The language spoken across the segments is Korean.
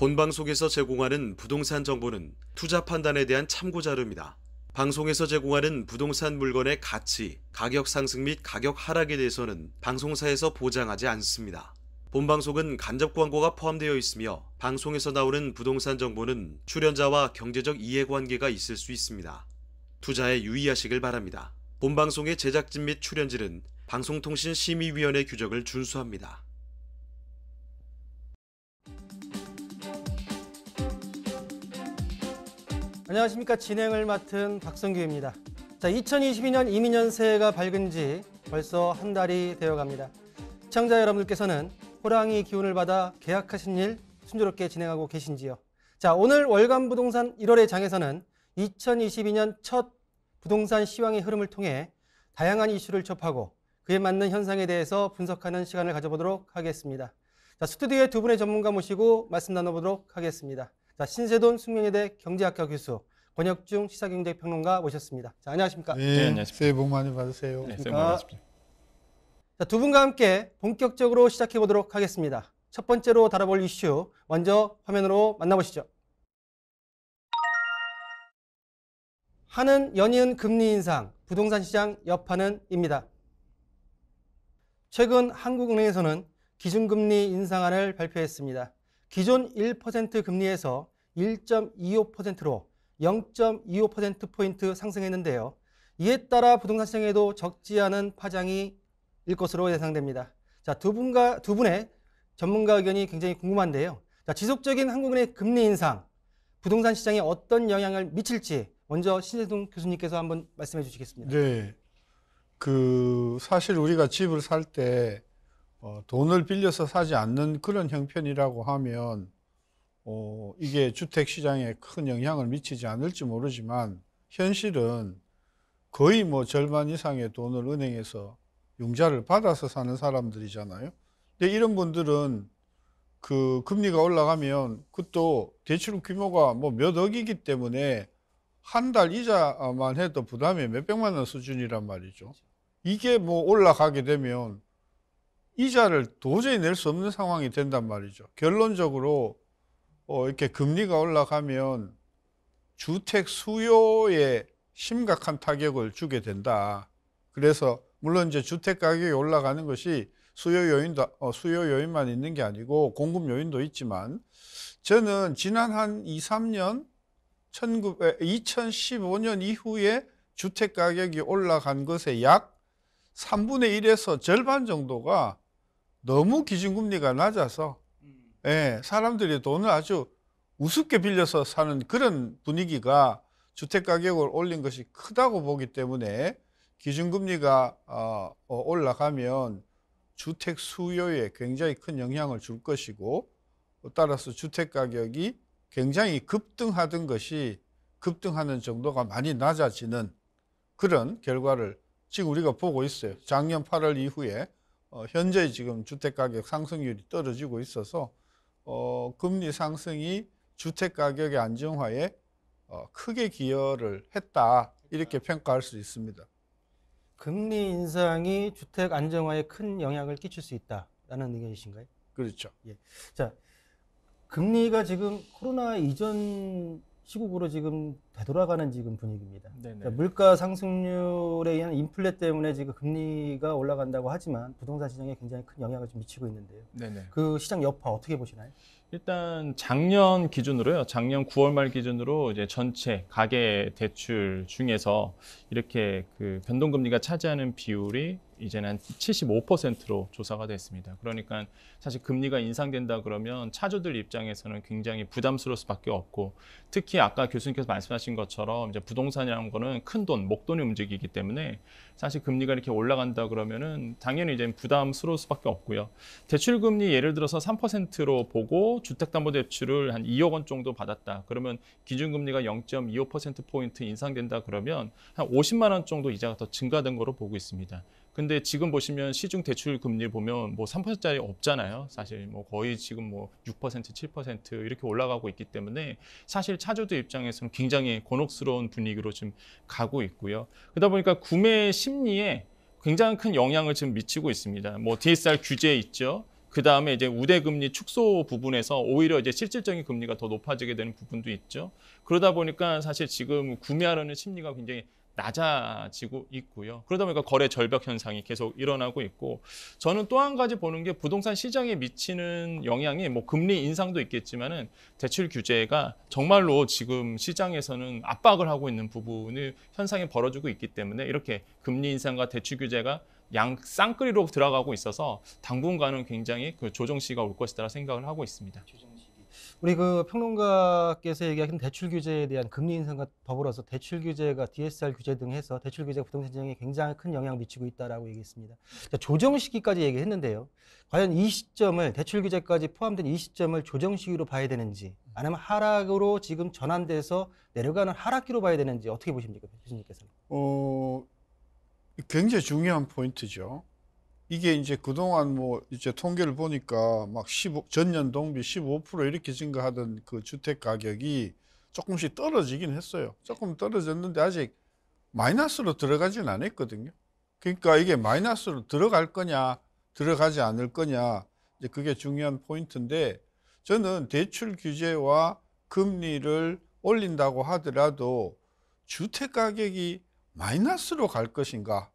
본방송에서 제공하는 부동산 정보는 투자 판단에 대한 참고 자료입니다. 방송에서 제공하는 부동산 물건의 가치, 가격 상승 및 가격 하락에 대해서는 방송사에서 보장하지 않습니다. 본방송은 간접 광고가 포함되어 있으며 방송에서 나오는 부동산 정보는 출연자와 경제적 이해관계가 있을 수 있습니다. 투자에 유의하시길 바랍니다. 본방송의 제작진 및 출연진은 방송통신심의위원회 규정을 준수합니다. 안녕하십니까. 진행을 맡은 박성규입니다. 자, 2022년 이민년 새해가 밝은 지 벌써 한 달이 되어갑니다. 시청자 여러분들께서는 호랑이 기운을 받아 계약하신 일 순조롭게 진행하고 계신지요? 자, 오늘 월간 부동산 1월의 장에서는 2022년 첫 부동산 시황의 흐름을 통해 다양한 이슈를 접하고 그에 맞는 현상에 대해서 분석하는 시간을 가져보도록 하겠습니다. 자, 스튜디오에 두 분의 전문가 모시고 말씀 나눠보도록 하겠습니다. 자, 신세돈 숙명여대 경제학과 교수, 권혁중 시사경제평론가 모셨습니다. 자, 안녕하십니까? 네, 안녕하십니까. 새해 복 많이 받으세요. 네, 새해 복 많이 받으십시오. 자, 두 분과 함께 본격적으로 시작해 보도록 하겠습니다. 첫 번째로 다뤄볼 이슈, 먼저 화면으로 만나보시죠. 하는 연이은 금리 인상, 부동산 시장 여파는입니다. 최근 한국은행에서는 기준금리 인상안을 발표했습니다. 기존 1% 금리에서 1.25%로 0.25%포인트 상승했는데요. 이에 따라 부동산 시장에도 적지 않은 파장이 일 것으로 예상됩니다. 자, 두 분의 전문가 의견이 굉장히 궁금한데요. 자, 지속적인 한국은행의 금리 인상, 부동산 시장에 어떤 영향을 미칠지 먼저 신세동 교수님께서 한번 말씀해 주시겠습니다. 네. 사실 우리가 집을 살 때 돈을 빌려서 사지 않는 그런 형편이라고 하면 이게 주택 시장에 큰 영향을 미치지 않을지 모르지만 현실은 거의 절반 이상의 돈을 은행에서 융자를 받아서 사는 사람들이잖아요. 근데 이런 분들은 금리가 올라가면 그것도 대출 규모가 몇 억이기 때문에 한 달 이자만 해도 부담이 몇백만 원 수준이란 말이죠. 이게 올라가게 되면 이자를 도저히 낼 수 없는 상황이 된단 말이죠. 결론적으로 이렇게 금리가 올라가면 주택 수요에 심각한 타격을 주게 된다. 그래서 물론 이제 주택 가격이 올라가는 것이 수요 요인만 있는 게 아니고 공급 요인도 있지만 저는 지난 한 2, 3년 2015년 이후에 주택 가격이 올라간 것의 약 3분의 1에서 절반 정도가 너무 기준금리가 낮아서 사람들이 돈을 아주 우습게 빌려서 사는 그런 분위기가 주택 가격을 올린 것이 크다고 보기 때문에 기준금리가 올라가면 주택 수요에 굉장히 큰 영향을 줄 것이고 따라서 주택 가격이 굉장히 급등하던 것이 급등하는 정도가 많이 낮아지는 그런 결과를 지금 우리가 보고 있어요. 작년 8월 이후에 현재 지금 주택가격 상승률이 떨어지고 있어서 금리 상승이 주택가격의 안정화에 크게 기여를 했다 이렇게 평가할 수 있습니다. 금리 인상이 주택 안정화에 큰 영향을 끼칠 수 있다라는 의견이신가요? 그렇죠. 예. 자, 금리가 지금 코로나 이전 시국으로 지금 되돌아가는 지금 분위기입니다. 자, 물가 상승률에 의한 인플레 때문에 지금 금리가 올라간다고 하지만 부동산 시장에 굉장히 큰 영향을 좀 미치고 있는데요. 그 시장 여파 어떻게 보시나요? 일단 작년 기준으로요. 작년 9월 말 기준으로 이제 전체 가계 대출 중에서 이렇게 변동금리가 차지하는 비율이 이제는 한 75%로 조사가 됐습니다. 그러니까 사실 금리가 인상된다 그러면 차주들 입장에서는 굉장히 부담스러울 수밖에 없고 특히 아까 교수님께서 말씀하신 것처럼 이제 부동산이라는 거는 큰 돈, 목돈이 움직이기 때문에 사실 금리가 이렇게 올라간다 그러면은 당연히 이제 부담스러울 수밖에 없고요. 대출금리 예를 들어서 3%로 보고 주택담보대출을 한 2억 원 정도 받았다. 그러면 기준금리가 0.25%포인트 인상된다 그러면 한 50만 원 정도 이자가 더 증가된 거로 보고 있습니다. 근데 지금 보시면 시중 대출 금리 보면 3%짜리 없잖아요. 사실 거의 지금 6%, 7% 이렇게 올라가고 있기 때문에 사실 차주들 입장에서는 굉장히 곤혹스러운 분위기로 지금 가고 있고요. 그러다 보니까 구매 심리에 굉장히 큰 영향을 지금 미치고 있습니다. DSR 규제 있죠. 그 다음에 이제 우대금리 축소 부분에서 오히려 이제 실질적인 금리가 더 높아지게 되는 부분도 있죠. 그러다 보니까 사실 지금 구매하려는 심리가 굉장히 낮아지고 있고요. 그러다 보니까 거래 절벽 현상이 계속 일어나고 있고, 저는 또 한 가지 보는 게 부동산 시장에 미치는 영향이 뭐 금리 인상도 있겠지만은 대출 규제가 정말로 지금 시장에서는 압박을 하고 있는 부분이 현상이 벌어지고 있기 때문에 이렇게 금리 인상과 대출 규제가 쌍끌이로 들어가고 있어서 당분간은 굉장히 그 조정 시기가 올 것이다 생각을 하고 있습니다. 우리 그 평론가께서 얘기하신 대출 규제에 대한 금리 인상과 더불어서 대출 규제가 DSR 규제 등 해서 대출 규제가 부동산 시장에 굉장히 큰 영향을 미치고 있다라고 얘기했습니다. 자, 조정 시기까지 얘기했는데요. 과연 이 시점을 대출 규제까지 포함된 이 시점을 조정 시기로 봐야 되는지, 아니면 하락으로 지금 전환돼서 내려가는 하락기로 봐야 되는지 어떻게 보십니까, 교수님께서는? 굉장히 중요한 포인트죠. 이게 이제 그동안 뭐 이제 통계를 보니까 막 전년 동비 15% 이렇게 증가하던 그 주택 가격이 조금씩 떨어지긴 했어요. 조금 떨어졌는데 아직 마이너스로 들어가진 않았거든요. 그러니까 이게 마이너스로 들어갈 거냐, 들어가지 않을 거냐, 이제 그게 중요한 포인트인데, 저는 대출 규제와 금리를 올린다고 하더라도 주택 가격이 마이너스로 갈 것인가?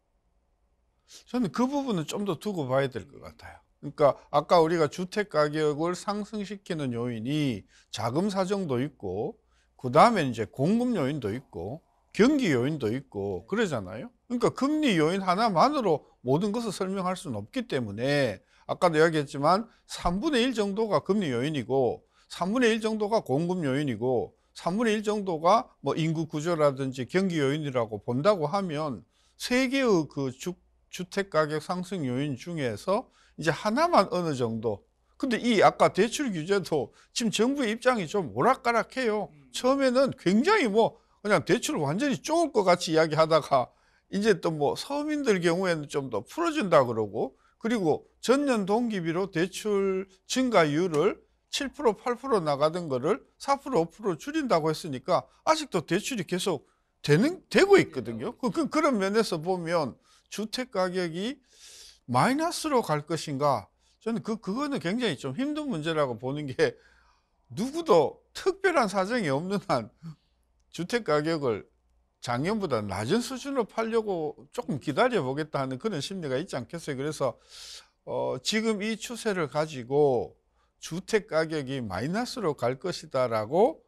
저는 그 부분은 좀 더 두고 봐야 될 것 같아요. 그러니까 아까 우리가 주택 가격을 상승시키는 요인이 자금 사정도 있고, 그 다음에 이제 공급 요인도 있고, 경기 요인도 있고 그러잖아요. 그러니까 금리 요인 하나만으로 모든 것을 설명할 수는 없기 때문에, 아까도 이야기했지만 3분의 1 정도가 금리 요인이고, 3분의 1 정도가 공급 요인이고, 3분의 1 정도가 뭐 인구 구조라든지 경기 요인이라고 본다고 하면, 세 개의 그 주택 가격 상승 요인 중에서 이제 하나만 어느 정도. 근데 이 아까 대출 규제도 지금 정부의 입장이 좀 오락가락해요. 처음에는 굉장히 뭐 그냥 대출을 완전히 쪼을 것 같이 이야기하다가 이제 또 뭐 서민들 경우에는 좀 더 풀어준다 그러고, 그리고 전년 동기비로 대출 증가율을 7% 8% 나가던 거를 4% 5% 줄인다고 했으니까 아직도 대출이 계속 되고 있거든요. 그런 면에서 보면 주택 가격이 마이너스로 갈 것인가? 저는 그거는 굉장히 좀 힘든 문제라고 보는 게, 누구도 특별한 사정이 없는 한 주택 가격을 작년보다 낮은 수준으로 팔려고 조금 기다려 보겠다 하는 그런 심리가 있지 않겠어요. 그래서 지금 이 추세를 가지고 주택 가격이 마이너스로 갈 것이다라고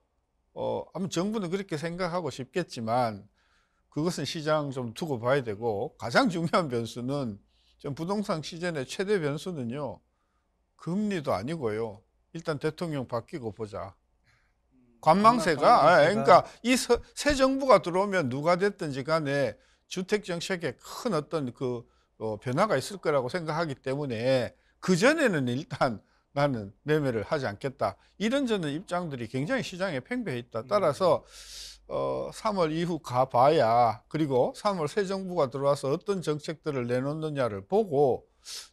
아마 정부는 그렇게 생각하고 싶겠지만, 그것은 시장 좀 두고 봐야 되고, 가장 중요한 변수는, 좀 부동산 시즌의 최대 변수는요, 금리도 아니고요, 일단 대통령 바뀌고 보자. 관망세가 그러니까 이 새 정부가 들어오면 누가 됐든지 간에 주택 정책에 큰 어떤 그 변화가 있을 거라고 생각하기 때문에, 그 전에는 일단 나는 매매를 하지 않겠다, 이런 저는 입장들이 굉장히 시장에 팽배해 있다. 따라서 3월 이후 가봐야, 그리고 3월 새 정부가 들어와서 어떤 정책들을 내놓느냐를 보고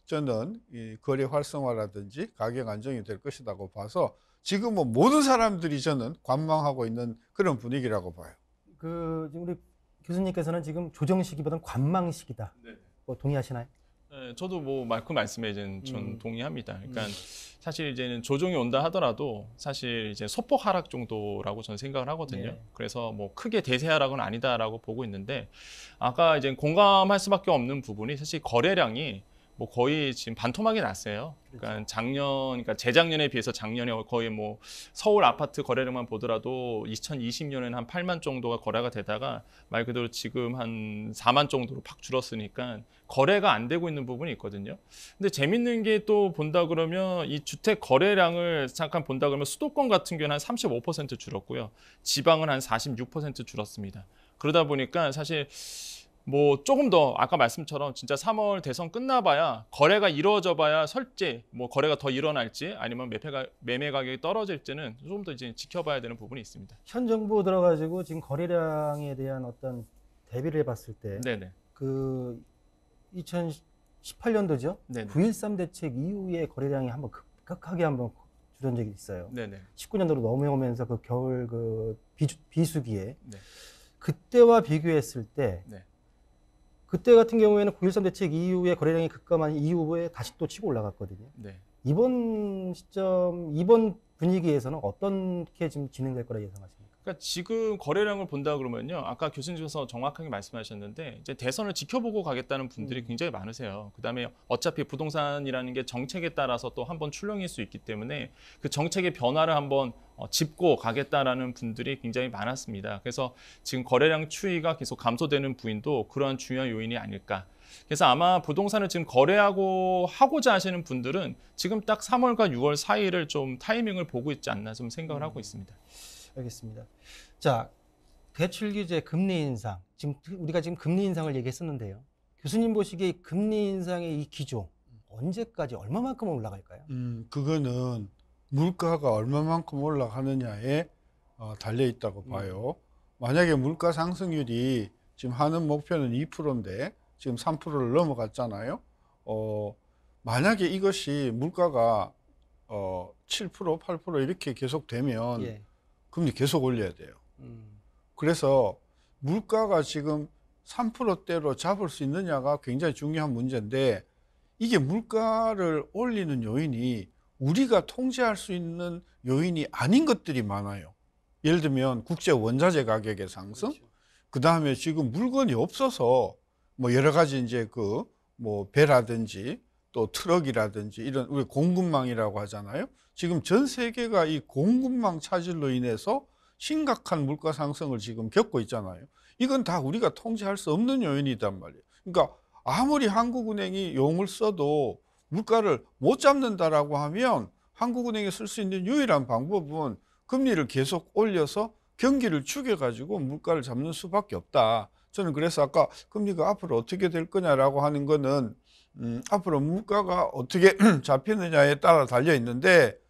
저는 이 거래 활성화라든지 가격 안정이 될 것이라고 봐서, 지금은 모든 사람들이 저는 관망하고 있는 그런 분위기라고 봐요. 지금 우리 교수님께서는 지금 조정 시기보다는 관망 시기다. 네. 뭐 동의하시나요? 네, 저도 뭐 그 말씀에 이제 전 동의합니다. 그러니까 사실 이제는 조정이 온다 하더라도 사실 이제 소폭 하락 정도라고 저는 생각을 하거든요. 네. 그래서 뭐 크게 대세 하락은 아니다라고 보고 있는데, 아까 이제 공감할 수밖에 없는 부분이, 사실 거래량이 뭐 거의 지금 반토막이 났어요. 그러니까 그러니까 재작년에 비해서 작년에 거의 뭐 서울 아파트 거래량만 보더라도 2020년에는 한 8만 정도가 거래가 되다가 말 그대로 지금 한 4만 정도로 팍 줄었으니까 거래가 안 되고 있는 부분이 있거든요. 근데 재밌는 게 또 본다 그러면, 이 주택 거래량을 잠깐 본다 그러면 수도권 같은 경우는 한 35% 줄었고요. 지방은 한 46% 줄었습니다. 그러다 보니까 사실 뭐 조금 더 아까 말씀처럼 진짜 3월 대선 끝나봐야, 거래가 이루어져봐야 설제 뭐 거래가 더 일어날지 아니면 매매 가격이 떨어질지는 좀 더 이제 지켜봐야 되는 부분이 있습니다. 현 정부 들어가지고 지금 거래량에 대한 어떤 대비를 해봤을 때, 네네. 그 2018년도죠. 네네. 9.13 대책 이후에 거래량이 한번 급격하게 한번 줄은 적이 있어요. 네네. 19년도로 넘어오면서 그 겨울 그 비수기에, 네. 그때와 비교했을 때, 네. 그때 같은 경우에는 9.13 대책 이후에 거래량이 급감한 이후에 다시 또 치고 올라갔거든요. 네. 이번 시점, 이번 분위기에서는 어떻게 지금 진행될 거라 예상하십니까? 그러니까 지금 거래량을 본다 그러면요. 아까 교수님께서 정확하게 말씀하셨는데 이제 대선을 지켜보고 가겠다는 분들이 굉장히 많으세요. 그다음에 어차피 부동산이라는 게 정책에 따라서 또 한번 출렁일 수 있기 때문에 그 정책의 변화를 한번 짚고 가겠다라는 분들이 굉장히 많았습니다. 그래서 지금 거래량 추이가 계속 감소되는 부분도 그러한 중요한 요인이 아닐까. 그래서 아마 부동산을 지금 하고자 하시는 분들은 지금 딱 3월과 6월 사이를 좀 타이밍을 보고 있지 않나 좀 생각을 하고 있습니다. 알겠습니다. 자, 대출 규제 금리 인상. 지금 우리가 지금 금리 인상을 얘기했었는데요. 교수님 보시기에 이 금리 인상의 이 기조 언제까지 얼마만큼 올라갈까요? 그거는 물가가 얼마만큼 올라가느냐에 달려 있다고 봐요. 만약에 물가 상승률이 지금 하는 목표는 2%인데 지금 3%를 넘어갔잖아요. 만약에 이것이 물가가 7%, 8% 이렇게 계속 되면 예. 금리 계속 올려야 돼요. 그래서 물가가 지금 3%대로 잡을 수 있느냐가 굉장히 중요한 문제인데 이게 물가를 올리는 요인이 우리가 통제할 수 있는 요인이 아닌 것들이 많아요. 예를 들면 국제 원자재 가격의 상승, 그 다음에 지금 물건이 없어서 뭐 여러 가지 이제 뭐 배라든지 또 트럭이라든지 이런 우리 공급망이라고 하잖아요. 지금 전 세계가 이 공급망 차질로 인해서 심각한 물가 상승을 지금 겪고 있잖아요. 이건 다 우리가 통제할 수 없는 요인이단 말이에요. 그러니까 아무리 한국은행이 용을 써도 물가를 못 잡는다라고 하면 한국은행이 쓸 수 있는 유일한 방법은 금리를 계속 올려서 경기를 죽여가지고 물가를 잡는 수밖에 없다. 저는 그래서 아까 금리가 앞으로 어떻게 될 거냐라고 하는 거는 앞으로 물가가 어떻게 잡히느냐에 따라 달려 있는데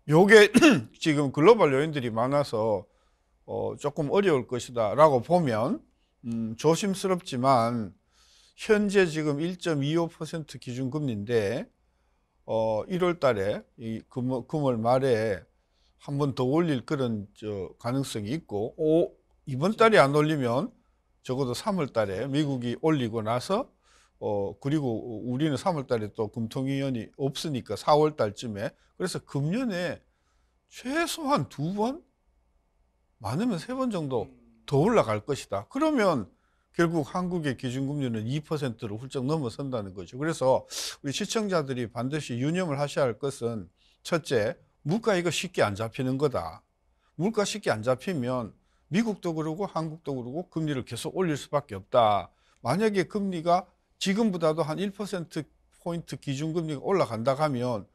요게 지금 글로벌 요인들이 많아서 조금 어려울 것이다 라고 보면 조심스럽지만 현재 지금 1.25% 기준금리인데 1월 달에 이 금월 말에 한 번 더 올릴 그런 가능성이 있고 이번 달에 안 올리면 적어도 3월 달에 미국이 올리고 나서 그리고 우리는 3월 달에 또 금통위원이 없으니까 4월 달쯤에 그래서 금년에 최소한 2번 많으면 3번 정도 더 올라갈 것이다. 그러면 결국 한국의 기준금리는 2%로 훌쩍 넘어선다는 거죠. 그래서 우리 시청자들이 반드시 유념을 하셔야 할 것은 첫째, 물가 이거 쉽게 안 잡히는 거다. 물가 쉽게 안 잡히면 미국도 그러고 한국도 그러고 금리를 계속 올릴 수밖에 없다. 만약에 금리가 지금보다도 한 1%포인트 기준금리가 올라간다 하면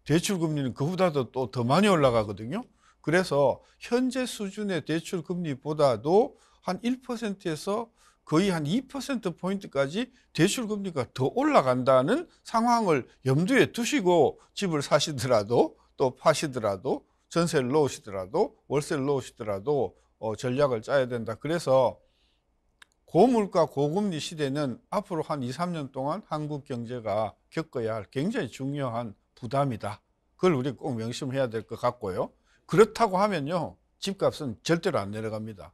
대출금리는 그보다도 또 더 많이 올라가거든요. 그래서 현재 수준의 대출금리보다도 한 1%에서 거의 한 2%포인트까지 대출금리가 더 올라간다는 상황을 염두에 두시고 집을 사시더라도 또 파시더라도 전세를 놓으시더라도 월세를 놓으시더라도 전략을 짜야 된다. 그래서 고물가 고금리 시대는 앞으로 한 2, 3년 동안 한국 경제가 겪어야 할 굉장히 중요한 부담이다. 그걸 우리 꼭 명심해야 될 것 같고요. 그렇다고 하면요, 집값은 절대로 안 내려갑니다.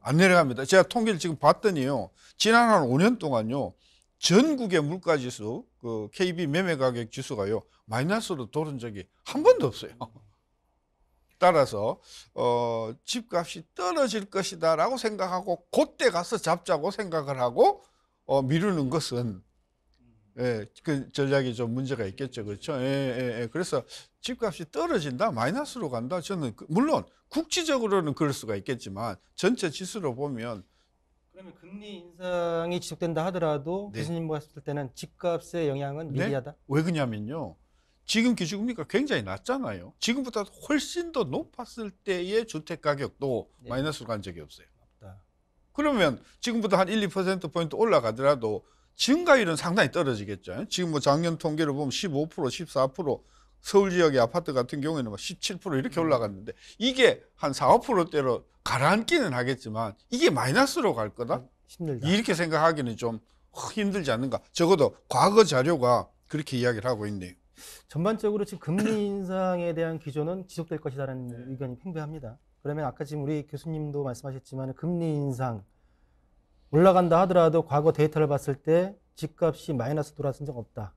안 내려갑니다. 제가 통계를 지금 봤더니요, 지난 한 5년 동안요, 전국의 물가지수, 그 KB 매매가격 지수가요, 마이너스로 돌은 적이 한 번도 없어요. 따라서 집값이 떨어질 것이다 라고 생각하고 그때 가서 잡자고 생각을 하고 미루는 것은 그 전략이 좀 문제가 있겠죠. 그렇죠? 그래서 집값이 떨어진다, 마이너스로 간다. 저는 물론 국지적으로는 그럴 수가 있겠지만 전체 지수로 보면 그러면 금리 인상이 지속된다 하더라도 네. 교수님 봤을 때는 집값의 영향은 미비하다? 네? 왜 그러냐면요, 지금 기준금리가 굉장히 낮잖아요. 지금보다 훨씬 더 높았을 때의 주택 가격도 네. 마이너스로 간 적이 없어요. 없다. 그러면 지금보다 한 1, 2%포인트 올라가더라도 증가율은 상당히 떨어지겠죠. 지금 뭐 작년 통계를 보면 15%, 14%, 서울 지역의 아파트 같은 경우에는 막 17% 이렇게 올라갔는데 이게 한 4, 5%대로 가라앉기는 하겠지만 이게 마이너스로 갈 거다? 힘들다. 이렇게 생각하기는 좀 힘들지 않는가. 적어도 과거 자료가 그렇게 이야기를 하고 있네요. 전반적으로 지금 금리 인상에 대한 기조는 지속될 것이다라는 의견이 팽배합니다. 그러면 아까 지금 우리 교수님도 말씀하셨지만 금리 인상 올라간다 하더라도 과거 데이터를 봤을 때 집값이 마이너스 돌아선 적 없다.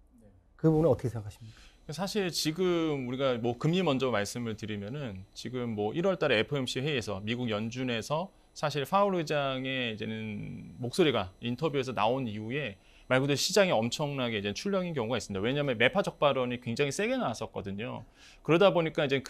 그 부분은 어떻게 생각하십니까? 사실 지금 우리가 뭐 금리 먼저 말씀을 드리면은 지금 뭐 1월 달에 FOMC 회의에서 미국 연준에서 사실 파월 의장의 이제는 목소리가 인터뷰에서 나온 이후에 말 그대로 시장에 엄청나게 이제 출렁인 경우가 있습니다. 왜냐하면 매파적 발언이 굉장히 세게 나왔었거든요. 그러다 보니까 이제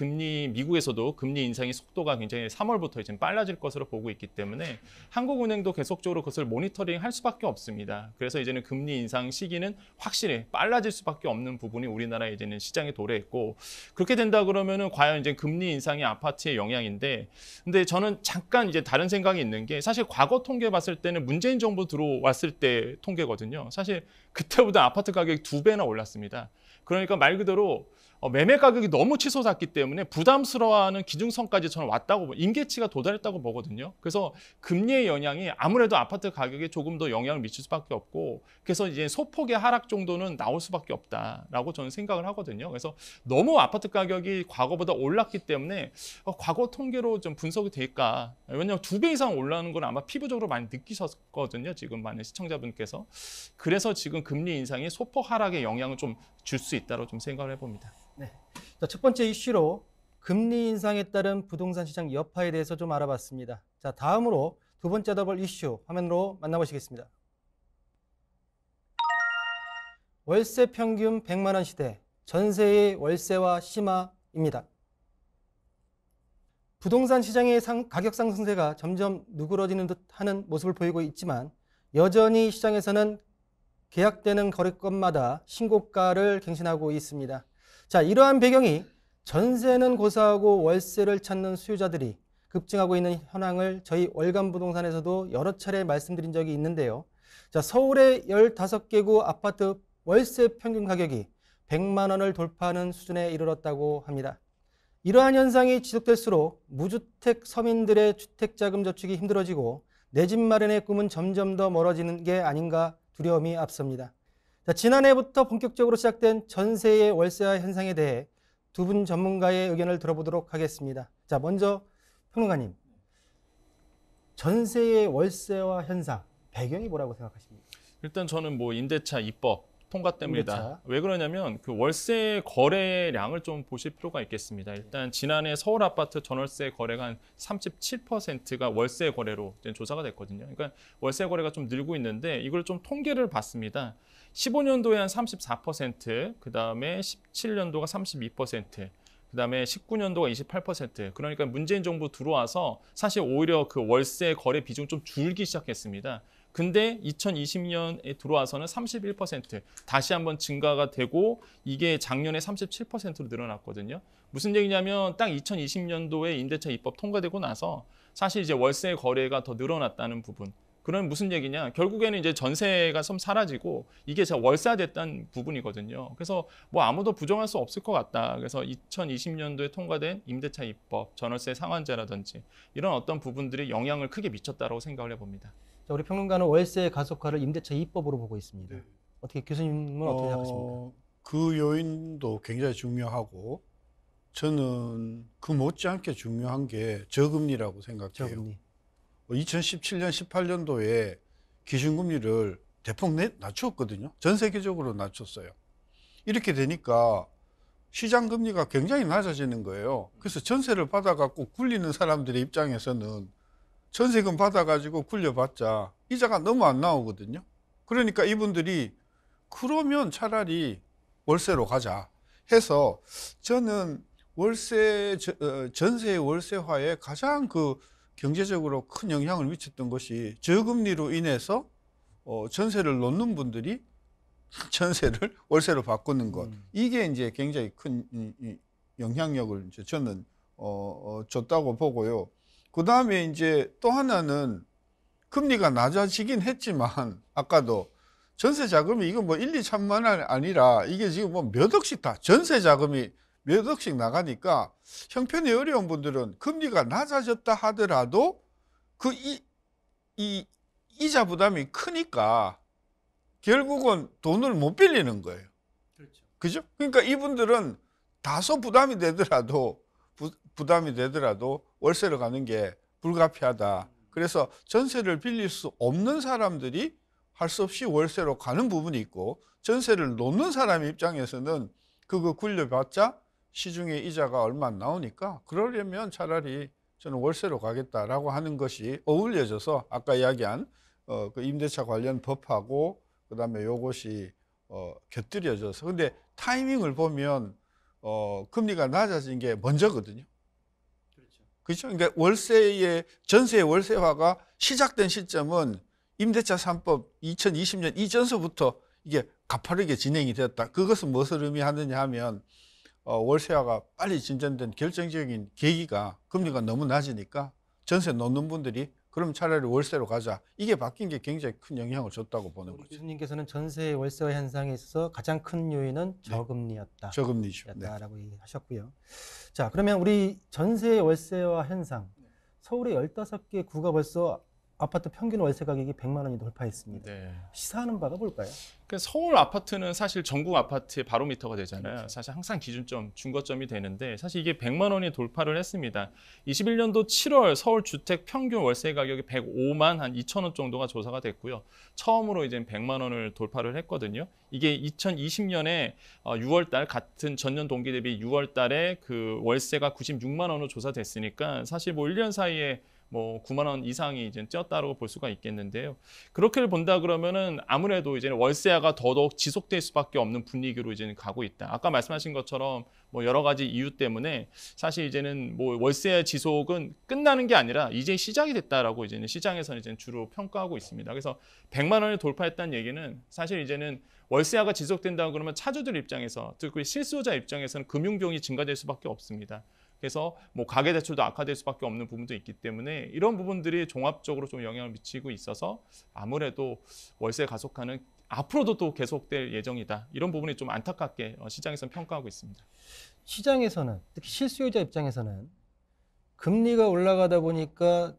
미국에서도 금리 인상의 속도가 굉장히 3월부터 이제 빨라질 것으로 보고 있기 때문에 한국은행도 계속적으로 그것을 모니터링 할 수밖에 없습니다. 그래서 이제는 금리 인상 시기는 확실히 빨라질 수밖에 없는 부분이 우리나라에 이제는 시장에 도래했고, 그렇게 된다 그러면은 과연 이제 금리 인상이 아파트의 영향인데, 근데 저는 잠깐 이제 다른 생각이 있는 게, 사실 과거 통계 봤을 때는 문재인 정부 들어왔을 때 통계거든요. 사실 그때보다 아파트 가격이 2배나 올랐습니다. 그러니까 말 그대로 매매 가격이 너무 치솟았기 때문에 부담스러워하는 기준선까지 저는 왔다고, 임계치가 도달했다고 보거든요. 그래서 금리의 영향이 아무래도 아파트 가격에 조금 더 영향을 미칠 수밖에 없고, 그래서 이제 소폭의 하락 정도는 나올 수밖에 없다라고 저는 생각을 하거든요. 그래서 너무 아파트 가격이 과거보다 올랐기 때문에 과거 통계로 좀 분석이 될까? 왜냐하면 2배 이상 올라오는 건 아마 피부적으로 많이 느끼셨거든요. 지금 많은 시청자분께서. 그래서 지금 금리 인상이 소폭 하락에 영향을 좀 줄 수 있다고 좀 생각을 해봅니다. 네. 자, 첫 번째 이슈로 금리 인상에 따른 부동산 시장 여파에 대해서 좀 알아봤습니다. 자, 다음으로 두 번째 더블 이슈 화면으로 만나보시겠습니다. 월세 평균 100만 원 시대, 전세의 월세화 심화입니다. 부동산 시장의 가격 상승세가 점점 누그러지는 듯하는 모습을 보이고 있지만, 여전히 시장에서는 계약되는 거래건마다 신고가를 갱신하고 있습니다. 자, 이러한 배경이 전세는 고사하고 월세를 찾는 수요자들이 급증하고 있는 현황을 저희 월간 부동산에서도 여러 차례 말씀드린 적이 있는데요. 자, 서울의 15개구 아파트 월세 평균 가격이 100만 원을 돌파하는 수준에 이르렀다고 합니다. 이러한 현상이 지속될수록 무주택 서민들의 주택자금 저축이 힘들어지고 내 집 마련의 꿈은 점점 더 멀어지는 게 아닌가 두려움이 앞섭니다. 자, 지난해부터 본격적으로 시작된 전세의 월세화 현상에 대해 두 분 전문가의 의견을 들어보도록 하겠습니다. 자, 먼저 평론가님, 전세의 월세화 현상 배경이 뭐라고 생각하십니까? 일단 저는 뭐 임대차 입법 통과 때문이다. 임대차. 왜 그러냐면 그 월세 거래량을 좀 보실 필요가 있겠습니다. 일단 지난해 서울 아파트 전월세 거래가 한 37%가 월세 거래로 조사가 됐거든요. 그러니까 월세 거래가 좀 늘고 있는데, 이걸 좀 통계를 봤습니다. 15년도에 한 34%, 그 다음에 17년도가 32%, 그 다음에 19년도가 28%. 그러니까 문재인 정부 들어와서 사실 오히려 그 월세 거래 비중 좀 줄기 시작했습니다. 근데 2020년에 들어와서는 31%, 다시 한번 증가가 되고, 이게 작년에 37%로 늘어났거든요. 무슨 얘기냐면 딱 2020년도에 임대차 입법 통과되고 나서 사실 이제 월세 거래가 더 늘어났다는 부분. 그럼 무슨 얘기냐? 결국에는 이제 전세가 좀 사라지고 이게 월세화됐다는 부분이거든요. 그래서 뭐 아무도 부정할 수 없을 것 같다. 그래서 2020년도에 통과된 임대차 입법, 전월세 상한제라든지 이런 어떤 부분들이 영향을 크게 미쳤다고 생각을 해봅니다. 자, 우리 평론가는 월세 가속화를 임대차 입법으로 보고 있습니다. 네. 어떻게 교수님은 어떻게 생각하십니까? 그 요인도 굉장히 중요하고, 저는 그 못지않게 중요한 게 저금리라고 생각해요. 저금리. 2017년, 18년도에 기준금리를 대폭 낮췄거든요. 전 세계적으로 낮췄어요. 이렇게 되니까 시장금리가 굉장히 낮아지는 거예요. 그래서 전세를 받아갖고 굴리는 사람들의 입장에서는 전세금 받아가지고 굴려봤자 이자가 너무 안 나오거든요. 그러니까 이분들이 그러면 차라리 월세로 가자 해서, 저는 전세의 월세화에 가장 그 경제적으로 큰 영향을 미쳤던 것이 저금리로 인해서 전세를 놓는 분들이 전세를 월세로 바꾸는 것. 이게 이제 굉장히 큰 영향력을 이제 저는 줬다고 보고요. 그 다음에 이제 또 하나는 금리가 낮아지긴 했지만, 아까도 전세 자금이 이거 뭐 1, 2천만 원 아니라 이게 지금 뭐 몇 억씩 다 전세 자금이 몇 억씩 나가니까 형편이 어려운 분들은 금리가 낮아졌다 하더라도 그 이자 부담이 크니까 결국은 돈을 못 빌리는 거예요. 그렇죠. 그죠? 그러니까 이분들은 다소 부담이 되더라도 월세로 가는 게 불가피하다. 그래서 전세를 빌릴 수 없는 사람들이 할 수 없이 월세로 가는 부분이 있고, 전세를 놓는 사람 입장에서는 그거 굴려봤자 시중에 이자가 얼마 안 나오니까 그러려면 차라리 저는 월세로 가겠다라고 하는 것이 어울려져서 아까 이야기한 그 임대차 관련 법하고 그다음에 요것이 곁들여져서 근데 타이밍을 보면 금리가 낮아진 게 먼저거든요. 그렇죠. 그러니까 전세의 월세화가 시작된 시점은 임대차 3법 2020년 이전서부터 이게 가파르게 진행이 되었다. 그것은 무엇을 의미하느냐 하면 월세화가 빨리 진전된 결정적인 계기가 금리가 너무 낮으니까 전세 놓는 분들이 그럼 차라리 월세로 가자. 이게 바뀐 게 굉장히 큰 영향을 줬다고 보는 거죠. 교수님께서는 전세 월세화 현상에 있어서 가장 큰 요인은 저금리였다. 저금리죠. 라고 얘기하셨고요. 자, 그러면 우리 전세 월세화 현상. 서울의 15개 구가 벌써 아파트 평균 월세 가격이 100만 원이 돌파했습니다. 네. 시사하는 바가 뭘까요? 그러니까 서울 아파트는 사실 전국 아파트의 바로미터가 되잖아요. 그렇죠. 사실 항상 기준점, 중거점이 되는데 사실 이게 100만 원이 돌파를 했습니다. 21년도 7월 서울 주택 평균 월세 가격이 105만 한 2천 원 정도가 조사가 됐고요. 처음으로 이제 100만 원을 돌파를 했거든요. 이게 2020년에 6월 달 같은 전년 동기 대비 6월 달에 그 월세가 96만 원으로 조사됐으니까 사실 뭐 1년 사이에 뭐 9만 원 이상이 이제 뛰었다고 볼 수가 있겠는데요. 그렇게 본다 그러면은 아무래도 이제 월세화가 더더욱 지속될 수밖에 없는 분위기로 이제는 가고 있다. 아까 말씀하신 것처럼 뭐 여러 가지 이유 때문에 사실 이제는 뭐 월세 지속은 끝나는 게 아니라 이제 시작이 됐다라고 이제는 시장에서는 이제 주로 평가하고 있습니다. 그래서 100만 원을 돌파했다는 얘기는 사실 이제는 월세화가 지속된다 그러면 차주들 입장에서 특히 실수요자 입장에서는 금융 비용이 증가될 수밖에 없습니다. 그래서 뭐 가계 대출도 악화될 수밖에 없는 부분도 있기 때문에 이런 부분들이 종합적으로 좀 영향을 미치고 있어서 아무래도 월세 가속화는 앞으로도 또 계속될 예정이다. 이런 부분이 좀 안타깝게 시장에서는 평가하고 있습니다. 시장에서는 특히 실수요자 입장에서는 금리가 올라가다 보니까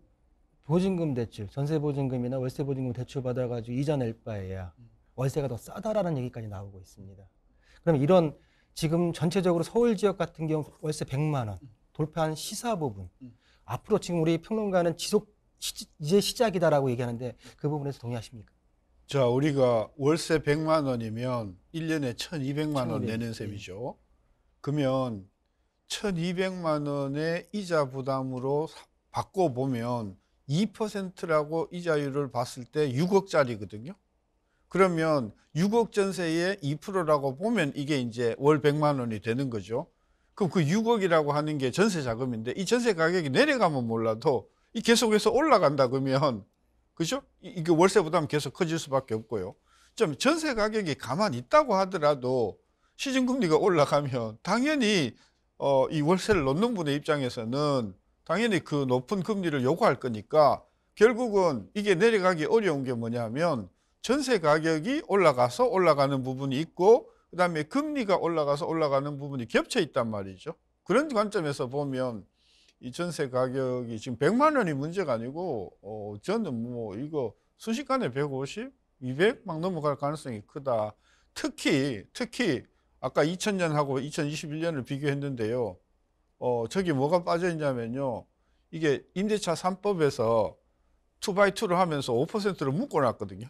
보증금 대출, 전세 보증금이나 월세 보증금 대출 받아가지고 이자 낼 바에야 월세가 더 싸다라는 얘기까지 나오고 있습니다. 그럼 이런 지금 전체적으로 서울 지역 같은 경우 월세 100만 원 돌파한 시사 부분 앞으로 지금 우리 평론가는 이제 시작이다라고 얘기하는데 그 부분에서 동의하십니까? 자, 우리가 월세 100만 원이면 1년에 1,200만 원 내는 셈이죠. 그러면 1,200만 원의 이자 부담으로 바꿔보면 2%라고 이자율을 봤을 때 6억짜리거든요. 그러면 6억 전세의 2%라고 보면 이게 이제 월 100만 원이 되는 거죠. 그럼 그 6억이라고 하는 게 전세 자금인데 이 전세 가격이 내려가면 몰라도 이 계속해서 올라간다 그러면 그죠? 이게 월세 부담 계속 커질 수밖에 없고요. 좀 전세 가격이 가만히 있다고 하더라도 시중금리가 올라가면 당연히 이 월세를 놓는 분의 입장에서는 당연히 그 높은 금리를 요구할 거니까 결국은 이게 내려가기 어려운 게 뭐냐면 전세 가격이 올라가서 올라가는 부분이 있고 그다음에 금리가 올라가서 올라가는 부분이 겹쳐 있단 말이죠. 그런 관점에서 보면 이 전세 가격이 지금 100만 원이 문제가 아니고 저는 뭐 이거 순식간에 150, 200 막 넘어갈 가능성이 크다. 특히 아까 2000년하고 2021년을 비교했는데요. 저기 뭐가 빠져 있냐면요. 이게 임대차 3법에서 2x2를 하면서 5%를 묶어놨거든요.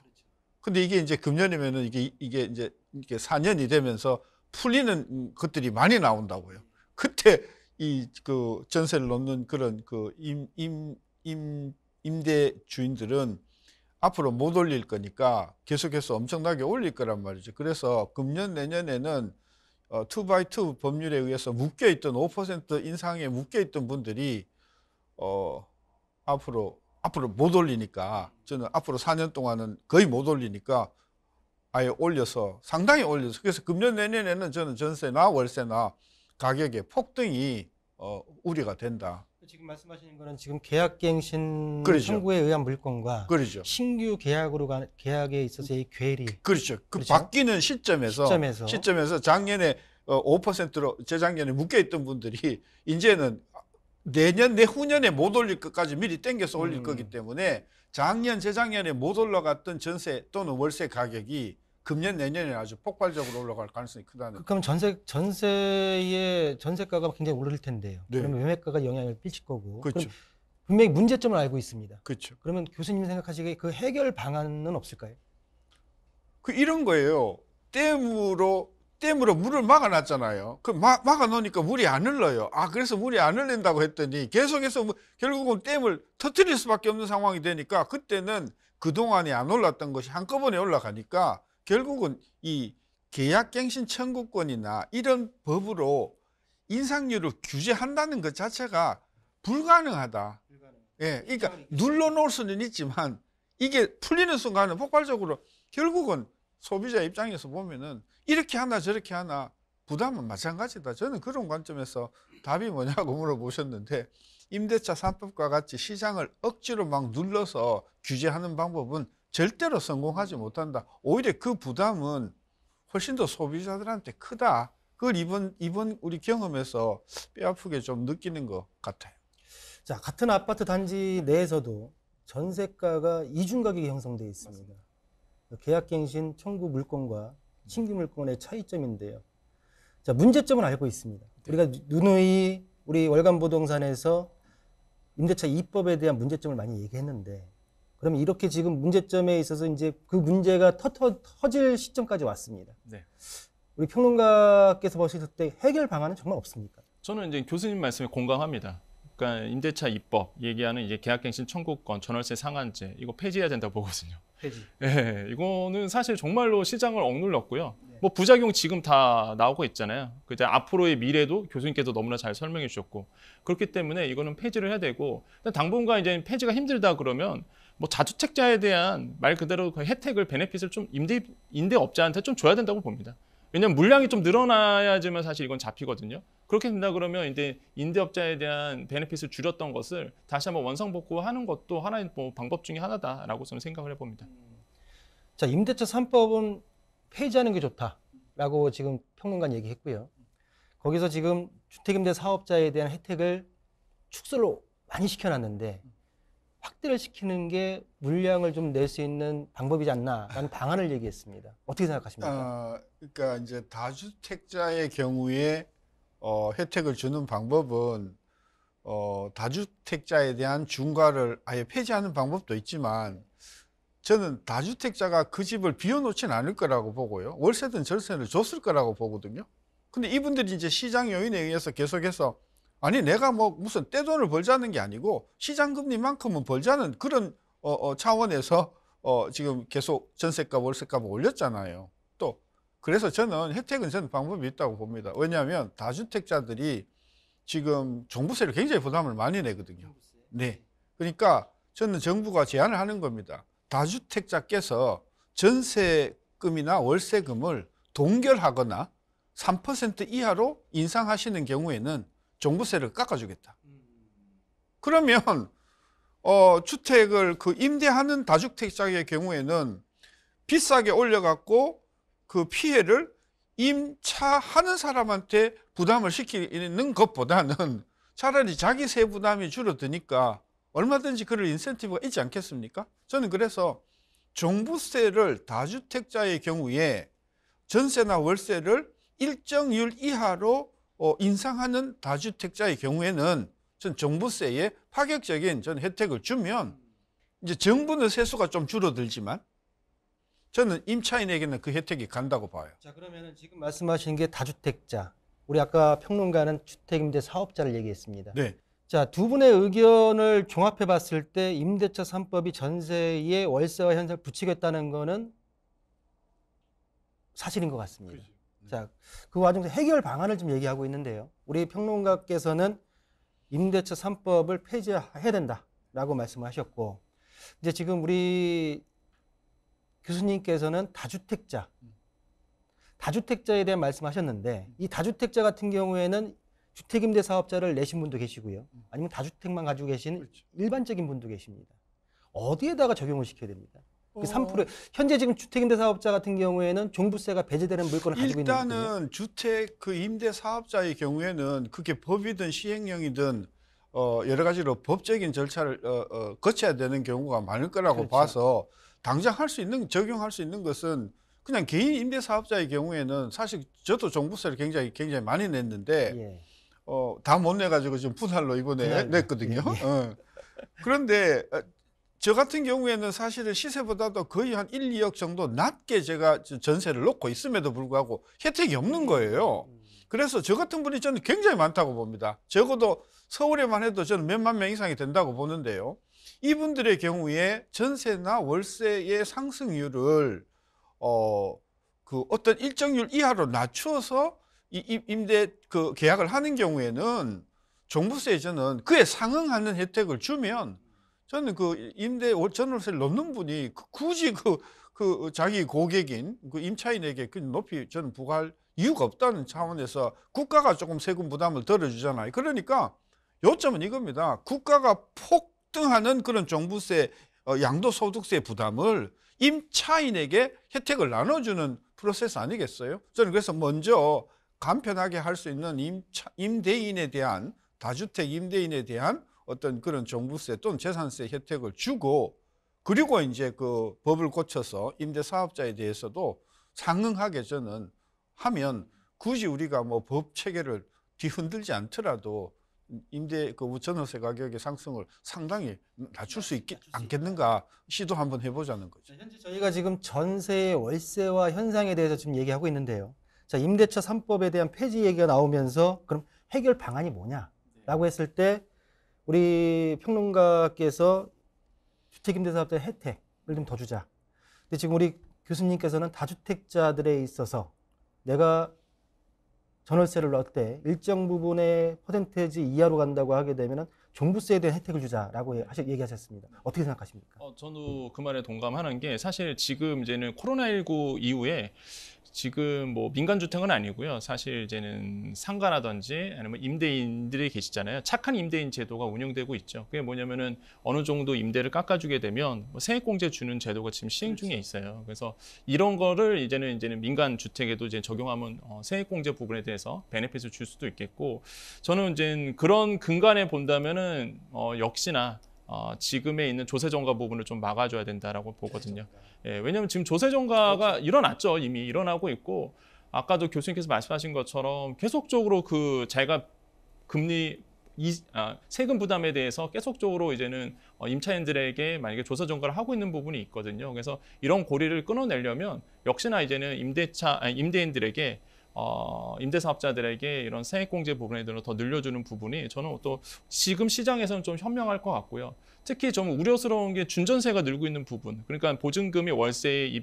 근데 이게 이제 금년이면은 이게 이제 4년이 되면서 풀리는 것들이 많이 나온다고요. 그때 이 그 전세를 놓는 그런 그 임대 주인들은 앞으로 못 올릴 거니까 계속해서 엄청나게 올릴 거란 말이죠. 그래서 금년 내년에는 2x2 법률에 의해서 묶여있던 5% 인상에 묶여있던 분들이 앞으로 못 올리니까 저는 앞으로 4년 동안은 거의 못 올리니까 아예 올려서 상당히 올려서 그래서 금년 내년에는 저는 전세나 월세나 가격의 폭등이 우려가 된다. 지금 말씀하시는 거는 지금 계약갱신 그렇죠. 청구에 의한 물건과 그렇죠. 신규 계약에 있어서의 괴리. 그렇죠. 그 그렇죠? 바뀌는 시점에서 작년에 5%로 재작년에 묶여있던 분들이 이제는 내후년에 못 올릴 것까지 미리 땡겨서 올릴 거기 때문에 작년, 재작년에 못 올라갔던 전세 또는 월세 가격이 금년, 내년에 아주 폭발적으로 올라갈 가능성이 크다는. 그럼 전세가가 굉장히 오를 텐데요. 네. 그러면 매매가가 영향을 끼칠 거고. 그렇죠. 그럼 분명히 문제점을 알고 있습니다. 그렇죠. 그러면 교수님 생각하시기에 그 해결 방안은 없을까요? 이런 거예요. 댐으로 댐으로 물을 막아놨잖아요. 그 막아놓으니까 물이 안 흘러요. 아, 그래서 물이 안 흘린다고 했더니 계속해서 결국은 댐을 터뜨릴 수밖에 없는 상황이 되니까 그때는 그동안에 안 올랐던 것이 한꺼번에 올라가니까 결국은 이 계약갱신 청구권이나 이런 법으로 인상률을 규제한다는 것 자체가 불가능하다. 예, 그러니까 눌러놓을 수는 있지만 이게 풀리는 순간은 폭발적으로 결국은 소비자 입장에서 보면은 이렇게 하나 저렇게 하나 부담은 마찬가지다. 저는 그런 관점에서 답이 뭐냐고 물어보셨는데 임대차 3법과 같이 시장을 억지로 막 눌러서 규제하는 방법은 절대로 성공하지 못한다. 오히려 그 부담은 훨씬 더 소비자들한테 크다. 그걸 이번 우리 경험에서 뼈아프게 좀 느끼는 것 같아요. 자, 같은 아파트 단지 내에서도 전세가가 이중 가격이 형성되어 있습니다. 계약갱신 청구 물건과 신규 물건의 차이점인데요. 자, 문제점은 알고 있습니다. 우리가 누누이 우리 월간부동산에서 임대차 2법에 대한 문제점을 많이 얘기했는데, 그러면 이렇게 지금 문제점에 있어서 이제 그 문제가 터질 시점까지 왔습니다. 네. 우리 평론가께서 보실 때 해결 방안은 정말 없습니까? 저는 이제 교수님 말씀에 공감합니다. 그러니까 임대차 2법 얘기하는 이제 계약갱신 청구권, 전월세 상한제 이거 폐지해야 된다고 보거든요. 폐지. 네, 이거는 사실 정말로 시장을 억눌렀고요. 뭐 부작용 지금 다 나오고 있잖아요. 이제 앞으로의 미래도 교수님께서 너무나 잘 설명해 주셨고 그렇기 때문에 이거는 폐지를 해야 되고 당분간 이제 폐지가 힘들다 그러면 뭐 자주택자에 대한 말 그대로 그 혜택을 베네핏을 좀 임대업자한테 좀 줘야 된다고 봅니다. 왜냐하면 물량이 좀 늘어나야지만 사실 이건 잡히거든요. 그렇게 된다 그러면 이제 임대업자에 대한 베네핏을 줄였던 것을 다시 한번 원상복구하는 것도 하나의 뭐 방법 중에 하나다라고 저는 생각을 해봅니다. 자, 임대차 3법은 폐지하는 게 좋다라고 지금 평론가는 얘기했고요. 거기서 지금 주택임대 사업자에 대한 혜택을 축소를 많이 시켜놨는데 확대를 시키는 게 물량을 좀 낼 수 있는 방법이지 않나라는 방안을 얘기했습니다. 어떻게 생각하십니까? 그러니까 이제 다주택자의 경우에 혜택을 주는 방법은 다주택자에 대한 중과를 아예 폐지하는 방법도 있지만 저는 다주택자가 그 집을 비워놓지는 않을 거라고 보고요. 월세든 절세를 줬을 거라고 보거든요. 근데 이분들이 이제 시장 요인에 의해서 계속해서 아니 내가 뭐 무슨 떼돈을 벌자는 게 아니고 시장 금리만큼은 벌자는 그런 차원에서 지금 계속 전세값 월세값을 올렸잖아요. 또 그래서 저는 혜택은 저는 방법이 있다고 봅니다. 왜냐하면 다주택자들이 지금 종부세를 굉장히 부담을 많이 내거든요. 네. 그러니까 저는 정부가 제안을 하는 겁니다. 다주택자께서 전세금이나 월세금을 동결하거나 3% 이하로 인상하시는 경우에는 종부세를 깎아주겠다. 그러면 주택을 그 임대하는 다주택자의 경우에는 비싸게 올려갖고 그 피해를 임차하는 사람한테 부담을 시키는 것보다는 차라리 자기 세 부담이 줄어드니까 얼마든지 그럴 인센티브가 있지 않겠습니까? 저는 그래서 종부세를 다주택자의 경우에 전세나 월세를 일정률 이하로 인상하는 다주택자의 경우에는 전 종부세에 파격적인 전 혜택을 주면 이제 정부는 세수가 좀 줄어들지만 저는 임차인에게는 그 혜택이 간다고 봐요. 자, 그러면은 지금 말씀하신 게 다주택자. 우리 아까 평론가는 주택임대 사업자를 얘기했습니다. 네. 자, 두 분의 의견을 종합해 봤을 때 임대차 3법이 전세의 월세와 현상을 부추겼다는 거는 사실인 것 같습니다. 자, 그 와중에서 해결 방안을 좀 얘기하고 있는데요. 우리 평론가께서는 임대차 3법을 폐지해야 된다라고 말씀하셨고, 이제 지금 우리 교수님께서는 다주택자에 대한 말씀하셨는데, 이 다주택자 같은 경우에는 주택임대 사업자를 내신 분도 계시고요. 아니면 다주택만 가지고 계신 일반적인 분도 계십니다. 어디에다가 적용을 시켜야 됩니다? 그 3% 현재 지금 주택임대 사업자 같은 경우에는 종부세가 배제되는 물건을 가지고 있는 거거든요. 일단은 주택 그 임대 사업자의 경우에는 그게 법이든 시행령이든 여러 가지로 법적인 절차를 거쳐야 되는 경우가 많을 거라고 그렇죠. 봐서 당장 적용할 수 있는 것은 그냥 개인 임대 사업자의 경우에는 사실 저도 종부세를 굉장히 많이 냈는데 예. 다 못 내가지고 지금 분할로 이번에 분할로. 냈거든요. 예, 예. 그런데 저 같은 경우에는 사실은 시세보다도 거의 한 1, 2억 정도 낮게 제가 전세를 놓고 있음에도 불구하고 혜택이 없는 거예요. 그래서 저 같은 분이 저는 굉장히 많다고 봅니다. 적어도 서울에만 해도 저는 몇만 명 이상이 된다고 보는데요. 이분들의 경우에 전세나 월세의 상승률을 어떤 일정률 이하로 낮추어서 임대 계약을 하는 경우에는 종부세에 저는 그에 상응하는 혜택을 주면 저는 임대 전월세를 넣는 분이 굳이 자기 고객인 임차인에게 높이 저는 부과할 이유가 없다는 차원에서 국가가 조금 세금 부담을 덜어주잖아요. 그러니까 요점은 이겁니다. 국가가 폭등하는 그런 종부세, 양도소득세 부담을 임차인에게 혜택을 나눠주는 프로세스 아니겠어요? 저는 그래서 먼저 간편하게 할 수 있는 임대인에 대한 다주택 임대인에 대한 어떤 그런 종부세 또는 재산세 혜택을 주고, 그리고 이제 법을 고쳐서 임대사업자에 대해서도 상응하게 저는 하면 굳이 우리가 뭐 법 체계를 뒤흔들지 않더라도 임대 전월세 가격의 상승을 상당히 낮출 수 않겠는가 시도 한번 해보자는 거죠. 현재 저희가 지금 전세의 월세화 현상에 대해서 지금 얘기하고 있는데요. 자, 임대차 3법에 대한 폐지 얘기가 나오면서 그럼 해결 방안이 뭐냐라고 했을 때 우리 평론가께서 주택임대사업자 혜택을 좀 더 주자. 근데 지금 우리 교수님께서는 다주택자들에 있어서 내가 전월세를 넣을 때 일정 부분의 퍼센테이지 이하로 간다고 하게 되면 종부세에 대한 혜택을 주자라고 얘기하셨습니다. 어떻게 생각하십니까? 저도 그 말에 동감하는 게, 사실 지금 이제는 코로나19 이후에 지금 뭐 민간주택은 아니고요. 사실 이제는 상가라든지 아니면 임대인들이 계시잖아요. 착한 임대인 제도가 운영되고 있죠. 그게 뭐냐면은 어느 정도 임대를 깎아주게 되면 뭐 세액공제 주는 제도가 지금 시행 중에 있어요. 그래서 이런 거를 이제는 민간주택에도 이제 적용하면 세액공제 부분에 대해서 베네핏을 줄 수도 있겠고, 저는 이제 그런 근간에 본다면은 역시나 지금에 있는 조세정가 부분을 좀 막아줘야 된다라고 보거든요. 예, 왜냐하면 지금 조세정가가 일어났죠. 이미 일어나고 있고, 아까도 교수님께서 말씀하신 것처럼 계속적으로 자기가 세금 부담에 대해서 계속적으로 이제는 임차인들에게 만약에 조세정가를 하고 있는 부분이 있거든요. 그래서 이런 고리를 끊어내려면 역시나 이제는 임대인들에게 임대사업자들에게 이런 세액공제 부분에 대해서 더 늘려주는 부분이 저는 또 지금 시장에서는 좀 현명할 것 같고요. 특히 좀 우려스러운 게 준전세가 늘고 있는 부분. 그러니까 보증금이 월세의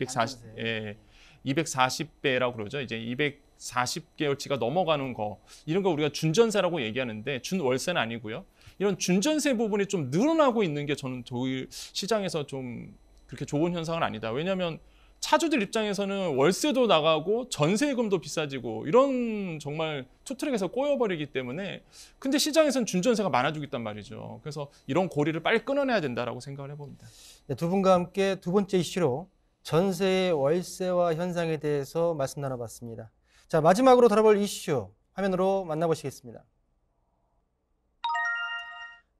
240배라고 그러죠. 이제 240개월치가 넘어가는 거, 이런 거 우리가 준전세라고 얘기하는데 준월세는 아니고요. 이런 준전세 부분이 좀 늘어나고 있는 게 저는 저희 시장에서 좀 그렇게 좋은 현상은 아니다. 왜냐하면 차주들 입장에서는 월세도 나가고 전세금도 비싸지고 이런 정말 투트랙에서 꼬여버리기 때문에, 근데 시장에서는 준전세가 많아지고 있단 말이죠. 그래서 이런 고리를 빨리 끊어내야 된다라고 생각을 해봅니다. 네, 두 분과 함께 두 번째 이슈로 전세의 월세화 현상에 대해서 말씀 나눠봤습니다. 자, 마지막으로 다뤄볼 이슈 화면으로 만나보시겠습니다.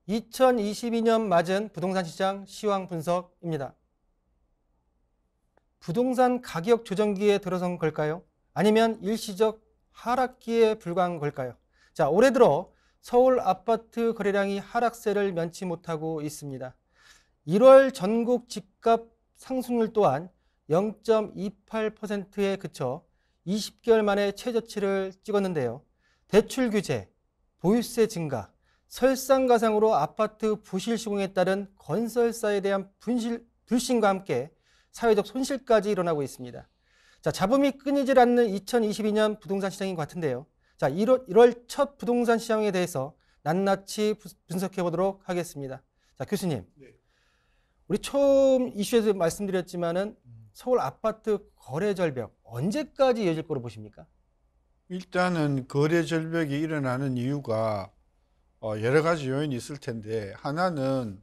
2022년 맞은 부동산 시장 시황 분석입니다. 부동산 가격 조정기에 들어선 걸까요? 아니면 일시적 하락기에 불과한 걸까요? 자, 올해 들어 서울 아파트 거래량이 하락세를 면치 못하고 있습니다. 1월 전국 집값 상승률 또한 0.28%에 그쳐 20개월 만에 최저치를 찍었는데요. 대출 규제, 보유세 증가, 설상가상으로 아파트 부실 시공에 따른 건설사에 대한 불신과 함께 사회적 손실까지 일어나고 있습니다. 자, 잡음이 끊이질 않는 2022년 부동산 시장인 것 같은데요. 자, 1월 첫 부동산 시장에 대해서 낱낱이 분석해 보도록 하겠습니다. 자, 교수님. 네. 우리 처음 이슈에서 말씀드렸지만은 서울 아파트 거래 절벽 언제까지 이어질 거로 보십니까? 일단은 거래 절벽이 일어나는 이유가 여러 가지 요인이 있을 텐데, 하나는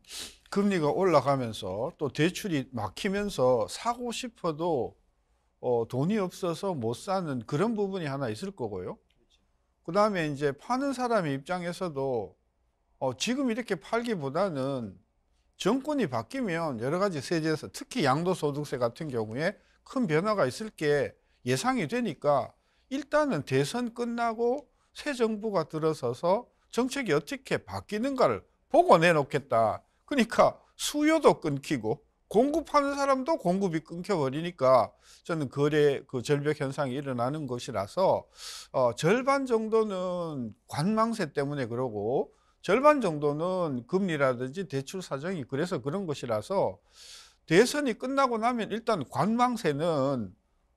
금리가 올라가면서 또 대출이 막히면서 사고 싶어도 돈이 없어서 못 사는 그런 부분이 하나 있을 거고요. 그 다음에 이제 파는 사람의 입장에서도 지금 이렇게 팔기보다는 정권이 바뀌면 여러 가지 세제에서 특히 양도소득세 같은 경우에 큰 변화가 있을 게 예상이 되니까 일단은 대선 끝나고 새 정부가 들어서서 정책이 어떻게 바뀌는가를 보고 내놓겠다. 그러니까 수요도 끊기고 공급하는 사람도 공급이 끊겨버리니까 저는 거래 그 절벽 현상이 일어나는 것이라서 절반 정도는 관망세 때문에 그러고 절반 정도는 금리라든지 대출 사정이 그래서 그런 것이라서 대선이 끝나고 나면 일단 관망세는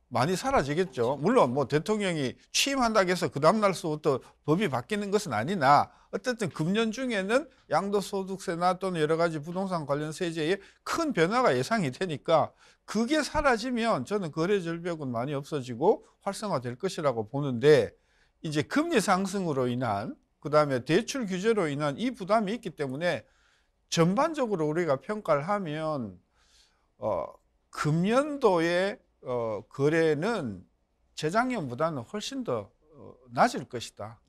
많이 사라지겠죠. 물론 뭐 대통령이 취임한다고 해서 그 다음날서부터 법이 바뀌는 것은 아니나 어쨌든 금년 중에는 양도소득세나 또는 여러 가지 부동산 관련 세제에 큰 변화가 예상이 되니까 그게 사라지면 저는 거래 절벽은 많이 없어지고 활성화될 것이라고 보는데 이제 금리 상승으로 인한 그다음에 대출 규제로 인한 이 부담이 있기 때문에 전반적으로 우리가 평가를 하면 금년도에 거래는 재작년보다는 훨씬 더 낮을 것이다.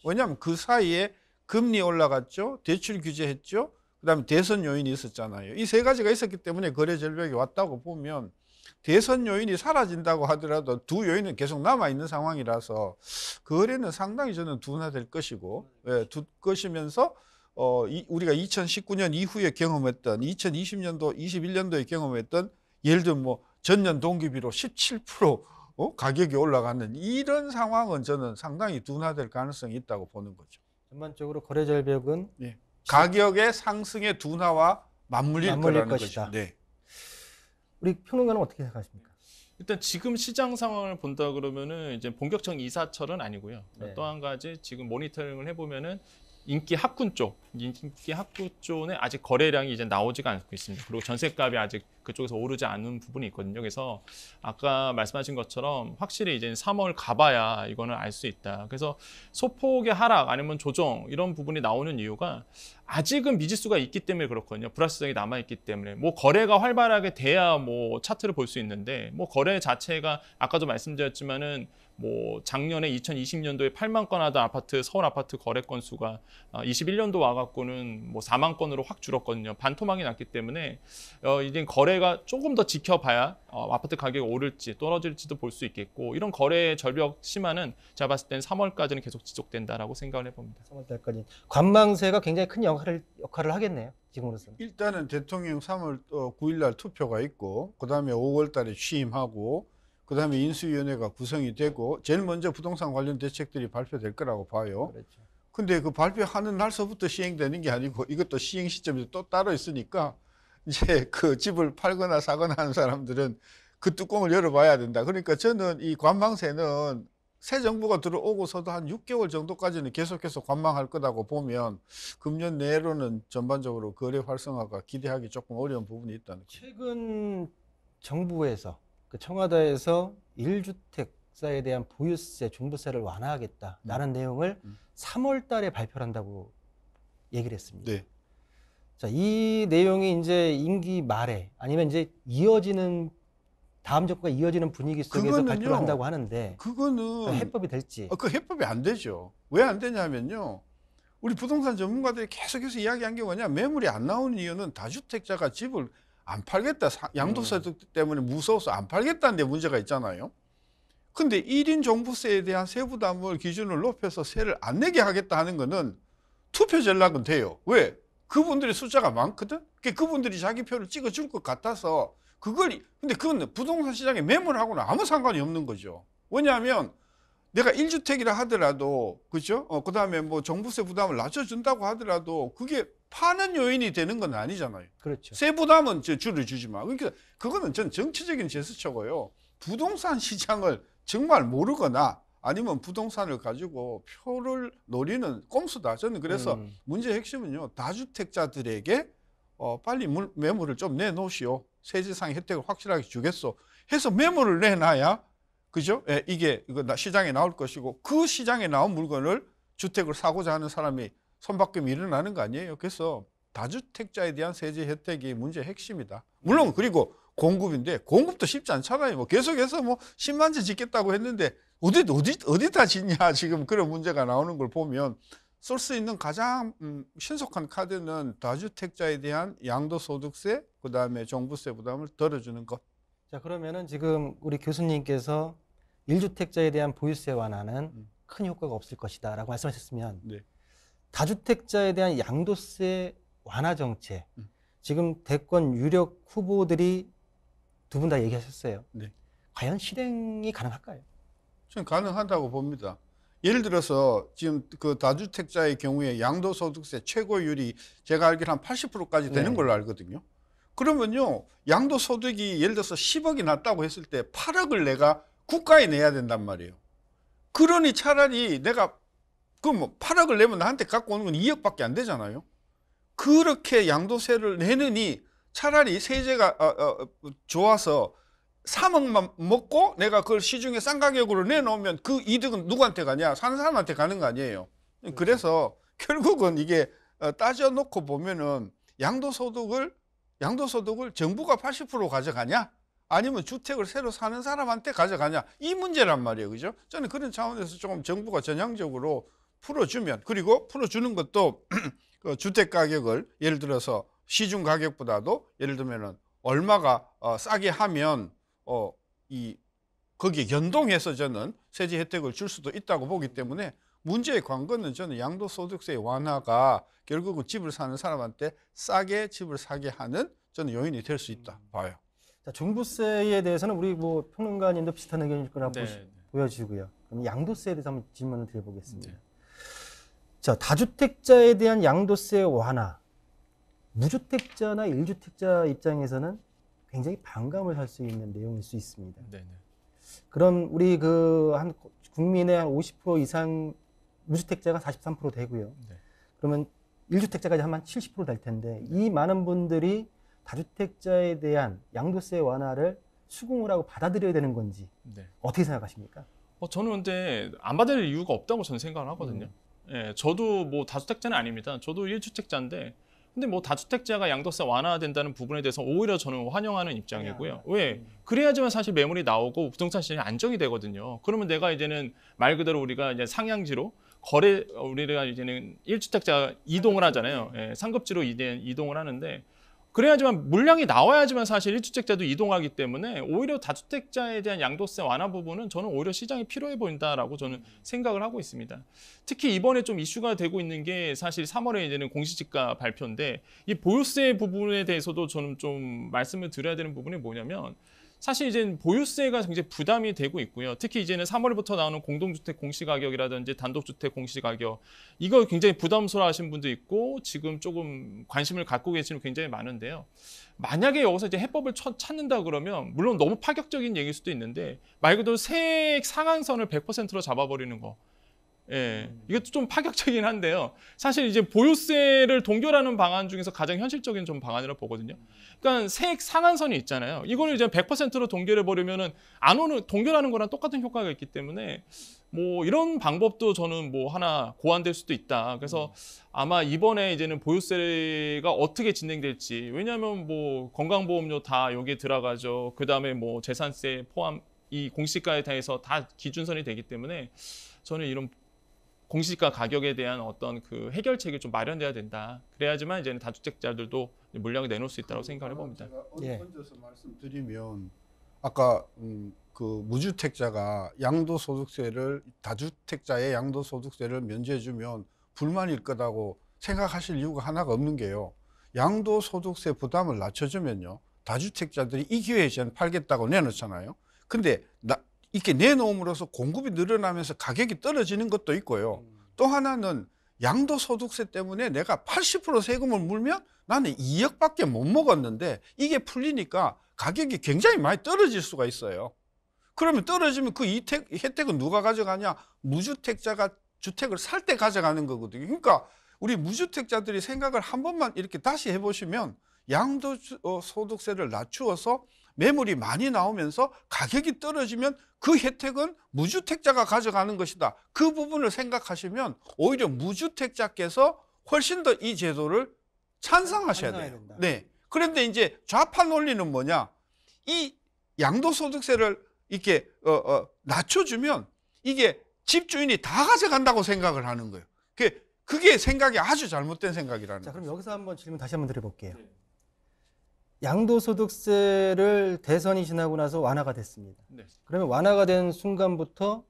왜냐하면 그 사이에 금리 올라갔죠. 대출 규제했죠. 그다음에 대선 요인이 있었잖아요. 이 세 가지가 있었기 때문에 거래 절벽이 왔다고 보면 대선 요인이 사라진다고 하더라도 두 요인은 계속 남아있는 상황이라서 거래는 상당히 저는 둔화될 것이고 될 것이면서 우리가 2019년 이후에 경험했던 2020년도, 21년도에 경험했던 예를 들면 뭐 전년 동기비로 17% 가격이 올라가는 이런 상황은 저는 상당히 둔화될 가능성이 있다고 보는 거죠. 전반적으로 거래 절벽은 가격의 상승의 둔화와 맞물릴 거라는 것이다. 거죠. 네. 우리 평론가는 어떻게 생각하십니까? 일단 지금 시장 상황을 본다 그러면은 이제 본격적인 이사철은 아니고요. 네. 또 한 가지 지금 모니터링을 해보면은 인기 학군 쪽에 아직 거래량이 이제 나오지가 않고 있습니다. 그리고 전셋값이 아직 그쪽에서 오르지 않은 부분이 있거든요. 그래서 아까 말씀하신 것처럼 확실히 이제 3월 가봐야 이거는 알 수 있다. 그래서 소폭의 하락 아니면 조정 이런 부분이 나오는 이유가 아직은 미지수가 있기 때문에 그렇거든요. 불확실성이 남아있기 때문에 뭐 거래가 활발하게 돼야 뭐 차트를 볼 수 있는데 뭐 거래 자체가 아까도 말씀드렸지만은 뭐 작년에 2020년도에 8만 건 하던 아파트 서울 아파트 거래 건수가 21년도 와갖고는 뭐 4만 건으로 확 줄었거든요. 반토막이 났기 때문에 이제 거래가 조금 더 지켜봐야 아파트 가격이 오를지 떨어질지도 볼 수 있겠고 이런 거래 절벽 심화는 제가 봤을 때는 3월까지는 계속 지속된다라고 생각을 해봅니다. 3월달까지 관망세가 굉장히 큰 역할을 하겠네요. 지금으로서는. 일단은 대통령 3월 9일 날 투표가 있고 그다음에 5월 달에 취임하고 그다음에 인수위원회가 구성이 되고 제일 먼저 부동산 관련 대책들이 발표될 거라고 봐요. 그렇죠. 근데 그 발표하는 날서부터 시행되는 게 아니고 이것도 시행 시점이 또 따로 있으니까 이제 그 집을 팔거나 사거나 하는 사람들은 그 뚜껑을 열어봐야 된다. 그러니까 저는 이 관망세는 새 정부가 들어오고서도 한 6개월 정도까지는 계속해서 관망할 거라고 보면 금년 내로는 전반적으로 거래 활성화가 기대하기 조금 어려운 부분이 있다는 거죠. 최근 정부에서 그 청와대에서 1주택자에 대한 보유세, 종부세를 완화하겠다라는 내용을 3월 달에 발표를 한다고 얘기를 했습니다. 네. 자, 이 내용이 이제 임기 말에 아니면 이제 이어지는 다음 정부가 이어지는 분위기 속에서 발표를 한다고 하는데 그거는 해법이 될지. 그 해법이 안 되죠. 왜 안 되냐면요. 우리 부동산 전문가들이 계속해서 이야기한 게 뭐냐. 매물이 안 나오는 이유는 다주택자가 집을 안 팔겠다. 양도소득 때문에 무서워서 안 팔겠다는 데 문제가 있잖아요. 근데 1인 종부세에 대한 세부담을 기준을 높여서 세를 안 내게 하겠다 하는 거는 투표 전략은 돼요. 왜? 그분들의 숫자가 많거든? 그분들이 자기 표를 찍어줄 것 같아서 근데 그건 부동산 시장에 매물하고는 아무 상관이 없는 거죠. 왜냐하면 내가 1주택이라 하더라도, 그죠? 그 다음에 뭐 종부세 부담을 낮춰준다고 하더라도 그게 파는 요인이 되는 건 아니잖아요. 그렇죠. 세 부담은 줄여주지만. 그러니까 그거는 전 정치적인 제스처고요. 부동산 시장을 정말 모르거나 아니면 부동산을 가지고 표를 노리는 꼼수다. 저는 그래서 문제의 핵심은요. 다주택자들에게 빨리 매물을 좀 내놓으시오. 세제상 혜택을 확실하게 주겠소. 해서 매물을 내놔야 그죠? 예, 이게 시장에 나올 것이고 그 시장에 나온 물건을 주택을 사고자 하는 사람이 손바뀜이 일어나는 거 아니에요. 그래서 다주택자에 대한 세제 혜택이 문제의 핵심이다. 물론 그리고 공급인데 공급도 쉽지 않잖아요. 뭐 계속해서 뭐 10만 채 짓겠다고 했는데 어디다 짓냐 지금 그런 문제가 나오는 걸 보면 쓸 수 있는 가장 신속한 카드는 다주택자에 대한 양도소득세 그다음에 종부세 부담을 덜어주는 것. 자, 그러면은 지금 우리 교수님께서 1주택자에 대한 보유세 완화는 큰 효과가 없을 것이다 라고 말씀하셨으면 네. 다주택자에 대한 양도세 완화 정책 지금 대권 유력 후보들이 두 분 다 얘기하셨어요. 네. 과연 실행이 가능할까요? 저는 가능하다고 봅니다. 예를 들어서 지금 그 다주택자의 경우에 양도소득세 최고율이 제가 알기로 한 80%까지 되는 네. 걸로 알거든요. 그러면요, 양도소득이 예를 들어서 10억이 났다고 했을 때 8억을 내가 국가에 내야 된단 말이에요. 그러니 차라리 내가 그 뭐 8억을 내면 나한테 갖고 오는 건 2억밖에 안 되잖아요. 그렇게 양도세를 내느니 차라리 세제가 좋아서 3억만 먹고 내가 그걸 시중에 싼 가격으로 내놓으면 그 이득은 누구한테 가냐? 사는 사람한테 가는 거 아니에요. 그래서 결국은 이게 따져놓고 보면은 양도소득을 정부가 80% 가져가냐? 아니면 주택을 새로 사는 사람한테 가져가냐? 이 문제란 말이에요. 그죠? 저는 그런 차원에서 조금 정부가 전향적으로 풀어주면, 그리고 풀어주는 것도 그 주택 가격을 예를 들어서 시중 가격보다도 예를 들면은 얼마가 싸게 하면 거기에 연동해서 저는 세제 혜택을 줄 수도 있다고 보기 때문에 문제의 관건은 저는 양도소득세 완화가 결국은 집을 사는 사람한테 싸게 집을 사게 하는 저는 요인이 될 수 있다 봐요. 자, 종부세에 대해서는 우리 뭐 평론가님도 비슷한 의견일 거라 네. 보여지고요. 그럼 양도세에 대해서 한번 질문을 드려보겠습니다. 네. 자, 다주택자에 대한 양도세 완화, 무주택자나 1주택자 입장에서는 굉장히 반감을 살 수 있는 내용일 수 있습니다. 네. 그럼 우리 한 국민의 한 50% 이상 무주택자가 43% 되고요. 네. 그러면 1주택자까지 하면 70% 될 텐데 이 많은 분들이 다주택자에 대한 양도세 완화를 수긍을 하고 받아들여야 되는 건지 네. 어떻게 생각하십니까? 저는 근데 안 받을 이유가 없다고 저는 생각을 하거든요. 예, 저도 뭐 다주택자는 아닙니다. 저도 1주택자인데 근데 뭐 다주택자가 양도세 완화된다는 부분에 대해서 오히려 저는 환영하는 입장이고요. 왜? 그래야지만 사실 매물이 나오고 부동산 시장이 안정이 되거든요. 그러면 내가 이제는 말 그대로 우리가 이제 상향지로 우리가 이제는 1주택자 이동을 하잖아요. 예, 상급지로 이동을 하는데 그래야지만 물량이 나와야지만 사실 1주택자도 이동하기 때문에 오히려 다주택자에 대한 양도세 완화 부분은 저는 오히려 시장이 필요해 보인다라고 저는 생각을 하고 있습니다. 특히 이번에 좀 이슈가 되고 있는 게 사실 3월에 이제는 공시지가 발표인데 이 보유세 부분에 대해서도 저는 좀 말씀을 드려야 되는 부분이 뭐냐면 사실 이제 보유세가 굉장히 부담이 되고 있고요. 특히 이제는 3월부터 나오는 공동주택 공시가격이라든지 단독주택 공시가격 이거 굉장히 부담스러워하시는 분도 있고 지금 조금 관심을 갖고 계시는 굉장히 많은데요. 만약에 여기서 이제 해법을 찾는다 그러면 물론 너무 파격적인 얘기일 수도 있는데 말 그대로 세액 상한선을 100%로 잡아버리는 거. 예, 이것도 좀 파격적이긴 한데요. 사실 이제 보유세를 동결하는 방안 중에서 가장 현실적인 좀 방안이라고 보거든요. 그러니까 세액 상한선이 있잖아요. 이걸 이제 100%로 동결해 버리면은 동결하는 거랑 똑같은 효과가 있기 때문에 뭐 이런 방법도 저는 뭐 하나 고안될 수도 있다. 그래서 아마 이번에 이제는 보유세가 어떻게 진행될지 왜냐하면 뭐 건강보험료 다 여기에 들어가죠. 그 다음에 뭐 재산세 포함 이 공시가에 대해서 다 기준선이 되기 때문에 저는 이런 공시지가 가격에 대한 어떤 그 해결책이 좀 마련돼야 된다. 그래야지만 이제는 다주택자들도 물량을 내놓을 수 있다고 생각을 해봅니다. 제가 예. 얹어서 말씀드리면 아까 그 무주택자가 양도소득세를 다주택자의 양도소득세를 면제해주면 불만일 거다고 생각하실 이유가 하나가 없는 게요. 양도소득세 부담을 낮춰주면요. 다주택자들이 이 기회에 저는 팔겠다고 내놓잖아요. 근데 이렇게 내놓음으로써 공급이 늘어나면서 가격이 떨어지는 것도 있고요. 또 하나는 양도소득세 때문에 내가 80% 세금을 물면 나는 2억밖에 못 먹었는데 이게 풀리니까 가격이 굉장히 많이 떨어질 수가 있어요. 그러면 떨어지면 그 혜택은 누가 가져가냐? 무주택자가 주택을 살 때 가져가는 거거든요. 그러니까 우리 무주택자들이 생각을 한 번만 이렇게 다시 해보시면 양도소득세를 낮추어서 매물이 많이 나오면서 가격이 떨어지면 그 혜택은 무주택자가 가져가는 것이다. 그 부분을 생각하시면 오히려 무주택자께서 훨씬 더 이 제도를 찬성하셔야 돼요. 된다. 네. 그런데 이제 좌파 논리는 뭐냐? 이 양도소득세를 이렇게 낮춰주면 이게 집주인이 다 가져간다고 생각을 하는 거예요. 그게 생각이 아주 잘못된 생각이라는 자, 거예요. 그럼 여기서 한번 질문 다시 한번 드려볼게요. 양도소득세를 대선이 지나고 나서 완화가 됐습니다. 네. 그러면 완화가 된 순간부터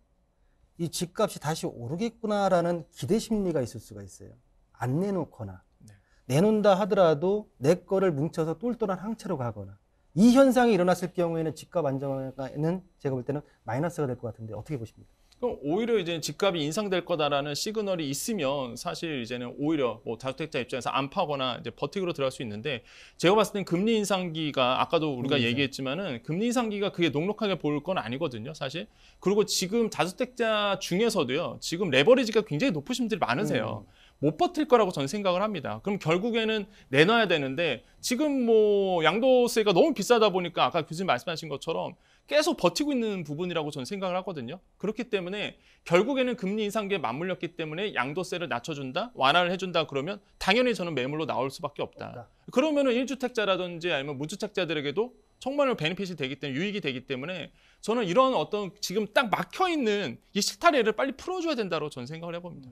이 집값이 다시 오르겠구나라는 기대 심리가 있을 수가 있어요. 안 내놓거나. 네. 내놓는다 하더라도 내 거를 뭉쳐서 똘똘한 항체로 가거나 이 현상이 일어났을 경우에는 집값 안정화는 제가 볼 때는 마이너스가 될 것 같은데 어떻게 보십니까? 그럼 오히려 이제 집값이 인상될 거다라는 시그널이 있으면 사실 이제는 오히려 뭐 다주택자 입장에서 안 파거나 이제 버티기로 들어갈 수 있는데 제가 봤을 땐 금리 인상기가 아까도 우리가 얘기했지만은 금리 인상기가 그게 녹록하게 보일 건 아니거든요, 사실. 그리고 지금 다주택자 중에서도요, 지금 레버리지가 굉장히 높으신 분들이 많으세요. 못 버틸 거라고 저는 생각을 합니다. 그럼 결국에는 내놔야 되는데 지금 뭐 양도세가 너무 비싸다 보니까 아까 교수님 말씀하신 것처럼 계속 버티고 있는 부분이라고 저는 생각을 하거든요. 그렇기 때문에 결국에는 금리 인상기에 맞물렸기 때문에 양도세를 낮춰준다, 완화를 해준다 그러면 당연히 저는 매물로 나올 수밖에 없다. 그러면은 1주택자라든지 아니면 무주택자들에게도 정말 베네핏이 되기 때문에 유익이 되기 때문에 저는 이런 어떤 지금 딱 막혀 있는 이 실타래를 빨리 풀어줘야 된다고 저는 생각을 해봅니다.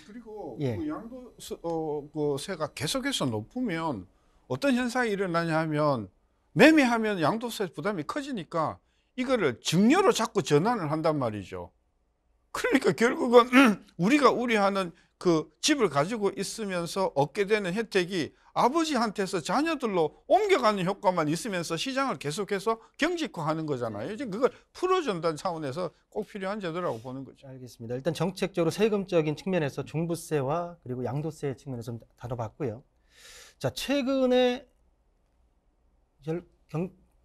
그리고 예. 그 양도세가 계속해서 높으면 어떤 현상이 일어나냐 하면 매매하면 양도세 부담이 커지니까 이거를 증여로 자꾸 전환을 한단 말이죠. 그러니까 결국은 우리가 우려하는 그 집을 가지고 있으면서 얻게 되는 혜택이 아버지한테서 자녀들로 옮겨가는 효과만 있으면서 시장을 계속해서 경직화하는 거잖아요. 이제 그걸 풀어준다는 차원에서 꼭 필요한 제도라고 보는 거죠. 알겠습니다. 일단 정책적으로 세금적인 측면에서 종부세와 그리고 양도세 측면에서 좀 다뤄봤고요. 자, 최근에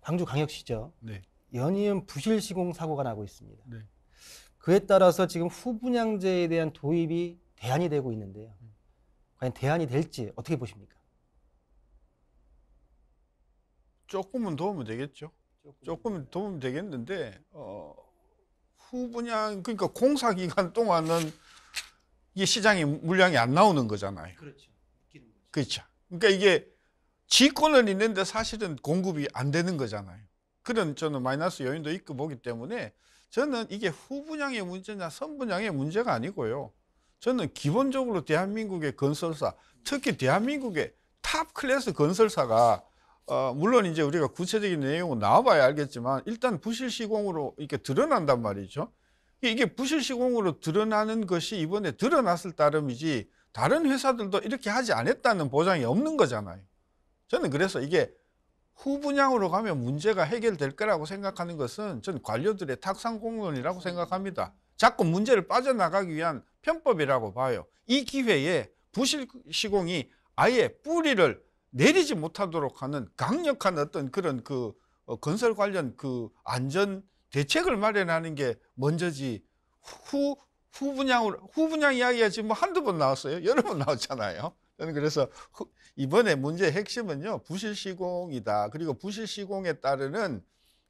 광주광역시죠. 네. 연이은 부실 시공 사고가 나고 있습니다. 네. 그에 따라서 지금 후분양제에 대한 도입이 대안이 되고 있는데요. 과연 대안이 될지 어떻게 보십니까? 조금은 도움은 되겠죠. 조금은 도움은 되겠는데 후분양 그러니까 공사 기간 동안은 이 시장에 물량이 안 나오는 거잖아요. 그렇죠. 그렇죠. 그러니까 이게 지권은 있는데 사실은 공급이 안 되는 거잖아요. 그런 저는 마이너스 요인도 있고 보기 때문에 저는 이게 후분양의 문제냐 선분양의 문제가 아니고요. 저는 기본적으로 대한민국의 건설사, 특히 대한민국의 탑 클래스 건설사가 물론 이제 우리가 구체적인 내용은 나와봐야 알겠지만 일단 부실 시공으로 이렇게 드러난단 말이죠. 이게 부실 시공으로 드러나는 것이 이번에 드러났을 따름이지 다른 회사들도 이렇게 하지 않았다는 보장이 없는 거잖아요. 저는 그래서 이게 후분양으로 가면 문제가 해결될 거라고 생각하는 것은 전 관료들의 탁상공론이라고 생각합니다. 자꾸 문제를 빠져나가기 위한 편법이라고 봐요. 이 기회에 부실 시공이 아예 뿌리를 내리지 못하도록 하는 강력한 어떤 그런 그 건설 관련 그 안전 대책을 마련하는 게 먼저지 후분양 이야기가 지금 뭐 한두 번 나왔어요. 여러 번 나왔잖아요. 저는 그래서 이번에 문제의 핵심은요, 부실 시공이다. 그리고 부실 시공에 따르는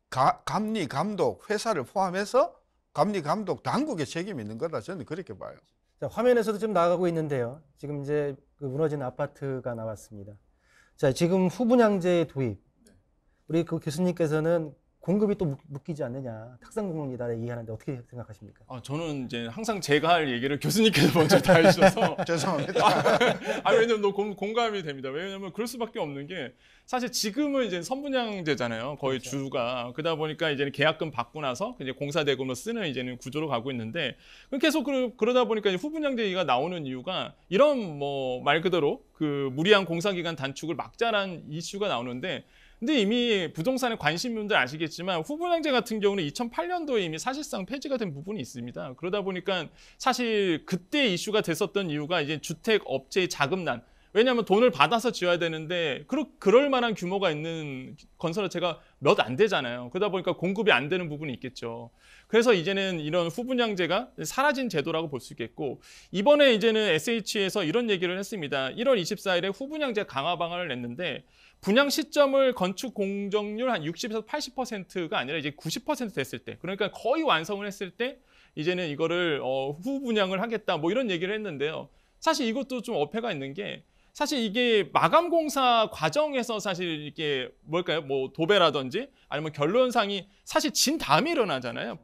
감리, 감독, 회사를 포함해서 감리, 감독, 당국의 책임이 있는 거다. 저는 그렇게 봐요. 자, 화면에서도 좀 나가고 있는데요. 지금 이제 그 무너진 아파트가 나왔습니다. 자, 지금 후분양제 도입. 우리 그 교수님께서는 공급이 또 묶이지 않느냐, 탁상공론이다 얘기하는데 어떻게 생각하십니까? 저는 이제 항상 제가 할 얘기를 교수님께서 먼저 다 해주셔서 죄송합니다. 왜냐면 너무 공감이 됩니다. 왜냐면 그럴 수밖에 없는 게 사실 지금은 이제 선분양제잖아요. 거의 그렇죠. 주가 그러다 보니까 이제는 계약금 받고 나서 이제 공사 대금으로 쓰는 이제는 구조로 가고 있는데 계속 그러다 보니까 이제 후분양제가 나오는 이유가 이런 뭐 말 그대로 그 무리한 공사 기간 단축을 막자란 이슈가 나오는데. 근데 이미 부동산에 관심 분들 아시겠지만 후분양제 같은 경우는 2008년도에 이미 사실상 폐지가 된 부분이 있습니다. 그러다 보니까 사실 그때 이슈가 됐었던 이유가 이제 주택 업체의 자금난. 왜냐하면 돈을 받아서 지어야 되는데 그럴 만한 규모가 있는 건설업체가 몇 안 되잖아요. 그러다 보니까 공급이 안 되는 부분이 있겠죠. 그래서 이제는 이런 후분양제가 사라진 제도라고 볼 수 있겠고 이번에 이제는 SH에서 이런 얘기를 했습니다. 1월 24일에 후분양제 강화 방안을 냈는데 분양 시점을 건축 공정률 한 60에서 80%가 아니라 이제 90% 됐을 때, 그러니까 거의 완성을 했을 때 이제는 이거를 후분양을 하겠다 뭐 이런 얘기를 했는데요. 사실 이것도 좀 어폐가 있는 게 사실 이게 마감 공사 과정에서 사실 이게 뭘까요? 뭐 도배라든지 아니면 결론상이 사실 진 다음에 일어나잖아요.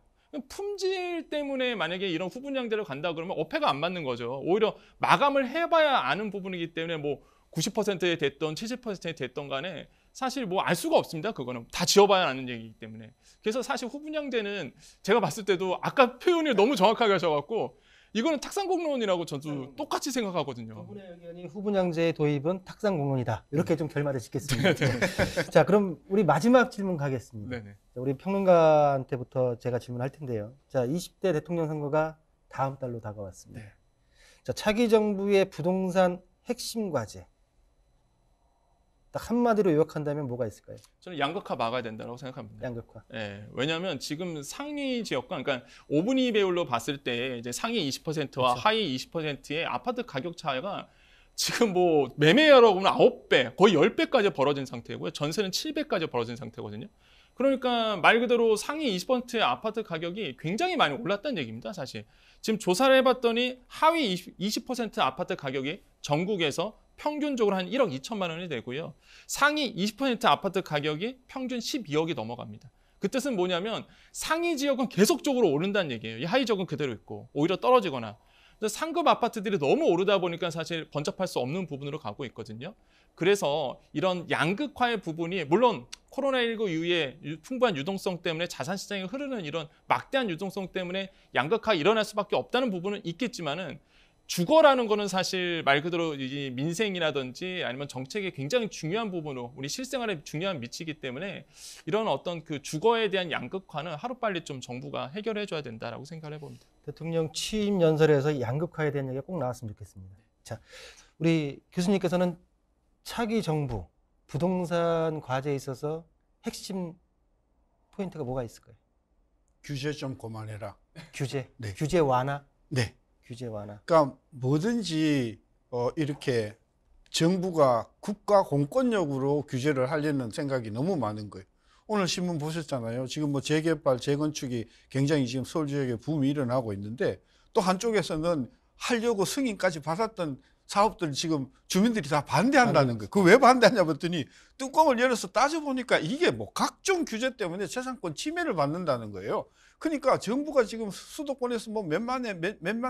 품질 때문에 만약에 이런 후분양제를 간다 그러면 어폐가 안 맞는 거죠. 오히려 마감을 해봐야 아는 부분이기 때문에 뭐 90%에 됐던 70%에 됐던 간에 사실 뭐 알 수가 없습니다. 그거는 다 지어봐야 아는 얘기이기 때문에. 그래서 사실 후분양제는 제가 봤을 때도 아까 표현을 너무 정확하게 하셔갖고 이거는 탁상공론이라고 저도 탁상공론. 똑같이 생각하거든요. 두 분의 의견이 후분양제 도입은 탁상공론이다. 이렇게 좀 결말을 짓겠습니다. 자, 그럼 우리 마지막 질문 가겠습니다. 네네. 자, 우리 평론가한테부터 제가 질문할 텐데요. 자, 20대 대통령 선거가 다음 달로 다가왔습니다. 네. 자, 차기 정부의 부동산 핵심 과제. 딱 한마디로 요약한다면 뭐가 있을까요? 저는 양극화 막아야 된다고 생각합니다. 양극화. 예, 왜냐하면 지금 상위 지역과 그러니까 5분위 배율로 봤을 때 이제 상위 20%와 그렇죠. 하위 20%의 아파트 가격 차이가 지금 뭐 매매하러 보면 9배, 거의 10배까지 벌어진 상태고요. 전세는 7배까지 벌어진 상태거든요. 그러니까 말 그대로 상위 20%의 아파트 가격이 굉장히 많이 올랐다는 얘기입니다, 사실. 지금 조사를 해봤더니 하위 20% 아파트 가격이 전국에서 평균적으로 한 1억 2천만 원이 되고요. 상위 20% 아파트 가격이 평균 12억이 넘어갑니다. 그 뜻은 뭐냐면 상위 지역은 계속적으로 오른다는 얘기예요. 이 하위 지역은 그대로 있고 오히려 떨어지거나. 상급 아파트들이 너무 오르다 보니까 사실 번잡할 수 없는 부분으로 가고 있거든요. 그래서 이런 양극화의 부분이 물론 코로나19 이후에 풍부한 유동성 때문에 자산시장에 흐르는 이런 막대한 유동성 때문에 양극화가 일어날 수밖에 없다는 부분은 있겠지만은 주거라는 거는 사실 말 그대로 이 민생이라든지 아니면 정책의 굉장히 중요한 부분으로 우리 실생활에 중요한 미치기 때문에 이런 어떤 그 주거에 대한 양극화는 하루빨리 좀 정부가 해결해 줘야 된다라고 생각을 해봅니다. 대통령 취임 연설에서 양극화에 대한 얘기가 꼭 나왔으면 좋겠습니다. 자, 우리 교수님께서는 차기 정부 부동산 과제에 있어서 핵심 포인트가 뭐가 있을까요? 규제 좀 그만해라. 규제, 네. 규제 완화, 네. 규제 완화. 그러니까 뭐든지 이렇게 정부가 국가 공권력으로 규제를 하려는 생각이 너무 많은 거예요. 오늘 신문 보셨잖아요. 지금 뭐 재개발, 재건축이 굉장히 지금 서울 지역에 붐이 일어나고 있는데 또 한쪽에서는 하려고 승인까지 받았던 사업들 지금 주민들이 다 반대한다는 거예요. 그 왜 반대하냐 봤더니 뚜껑을 열어서 따져보니까 이게 뭐 각종 규제 때문에 재산권 침해를 받는다는 거예요. 그러니까 정부가 지금 수도권에서 뭐 몇만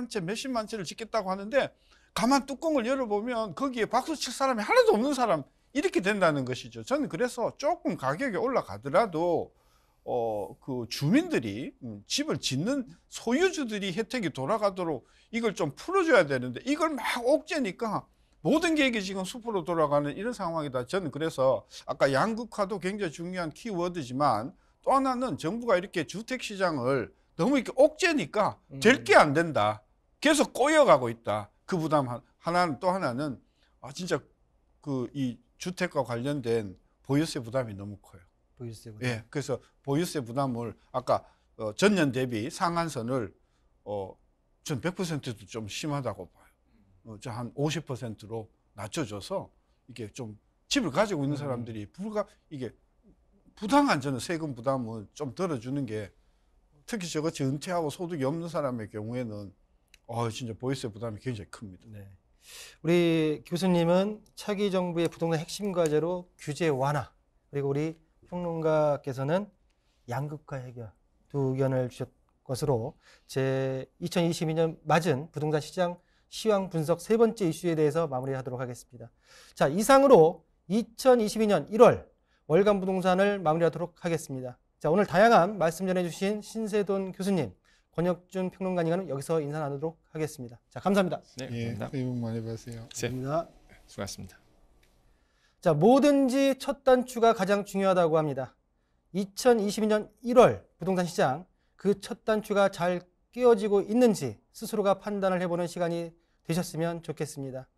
채, 몇십만 채를 짓겠다고 하는데 가만 뚜껑을 열어보면 거기에 박수 칠 사람이 하나도 없는 사람 이렇게 된다는 것이죠. 저는 그래서 조금 가격이 올라가더라도 그 주민들이 집을 짓는 소유주들이 혜택이 돌아가도록 이걸 좀 풀어줘야 되는데 이걸 막 옥죄니까 모든 계획이 지금 숲으로 돌아가는 이런 상황이다. 저는 그래서 아까 양극화도 굉장히 중요한 키워드지만 또 하나는 정부가 이렇게 주택시장을 너무 이렇게 옥죄니까 될 게 안 된다. 계속 꼬여가고 있다. 그 부담 하나는 또 하나는 진짜 그 이 주택과 관련된 보유세 부담이 너무 커요. 보유세 부담. 예, 그래서 보유세 부담을 아까 전년 대비 상한선을 전 100%도 좀 심하다고 봐요. 저 한 50%로 낮춰줘서 이게 좀 집을 가지고 있는 사람들이 이게 부당한 저는 세금 부담을 좀 덜어주는 게 특히 저같이 은퇴하고 소득이 없는 사람의 경우에는 진짜 보유세 부담이 굉장히 큽니다. 네. 우리 교수님은 차기 정부의 부동산 핵심 과제로 규제 완화, 그리고 우리 평론가께서는 양극화 해결 두 의견을 주셨 것으로 제 2022년 맞은 부동산 시장 시황 분석 세 번째 이슈에 대해서 마무리하도록 하겠습니다. 자, 이상으로 2022년 1월 월간 부동산을 마무리하도록 하겠습니다. 자, 오늘 다양한 말씀 전해주신 신세돈 교수님, 권혁준 평론가님과는 여기서 인사 나누도록 하겠습니다. 자, 감사합니다. 네, 예, 감사합니다. 새해 복 많이 받으세요. 네, 감사합니다. 수고하셨습니다. 자, 뭐든지 첫 단추가 가장 중요하다고 합니다. 2022년 1월 부동산 시장 그 첫 단추가 잘 끼워지고 있는지 스스로가 판단을 해보는 시간이 되셨으면 좋겠습니다.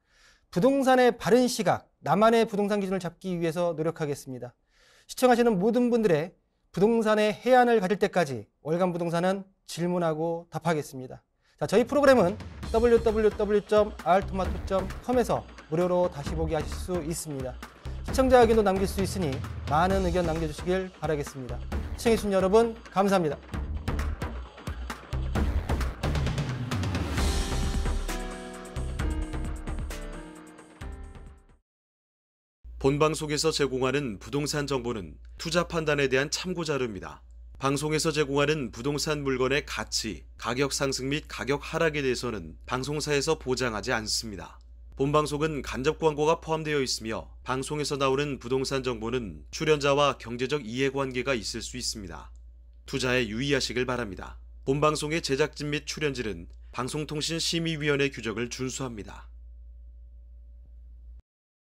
부동산의 바른 시각, 나만의 부동산 기준을 잡기 위해서 노력하겠습니다. 시청하시는 모든 분들의 부동산의 해안을 가질 때까지 월간 부동산은 질문하고 답하겠습니다. 자, 저희 프로그램은 www.rtomato.com에서 무료로 다시 보기 하실 수 있습니다. 시청자 의견도 남길 수 있으니 많은 의견 남겨주시길 바라겠습니다. 시청해주신 여러분 감사합니다. 본방송에서 제공하는 부동산 정보는 투자 판단에 대한 참고 자료입니다. 방송에서 제공하는 부동산 물건의 가치, 가격 상승 및 가격 하락에 대해서는 방송사에서 보장하지 않습니다. 본방송은 간접 광고가 포함되어 있으며 방송에서 나오는 부동산 정보는 출연자와 경제적 이해관계가 있을 수 있습니다. 투자에 유의하시길 바랍니다. 본방송의 제작진 및 출연진은 방송통신심의위원회 규정을 준수합니다.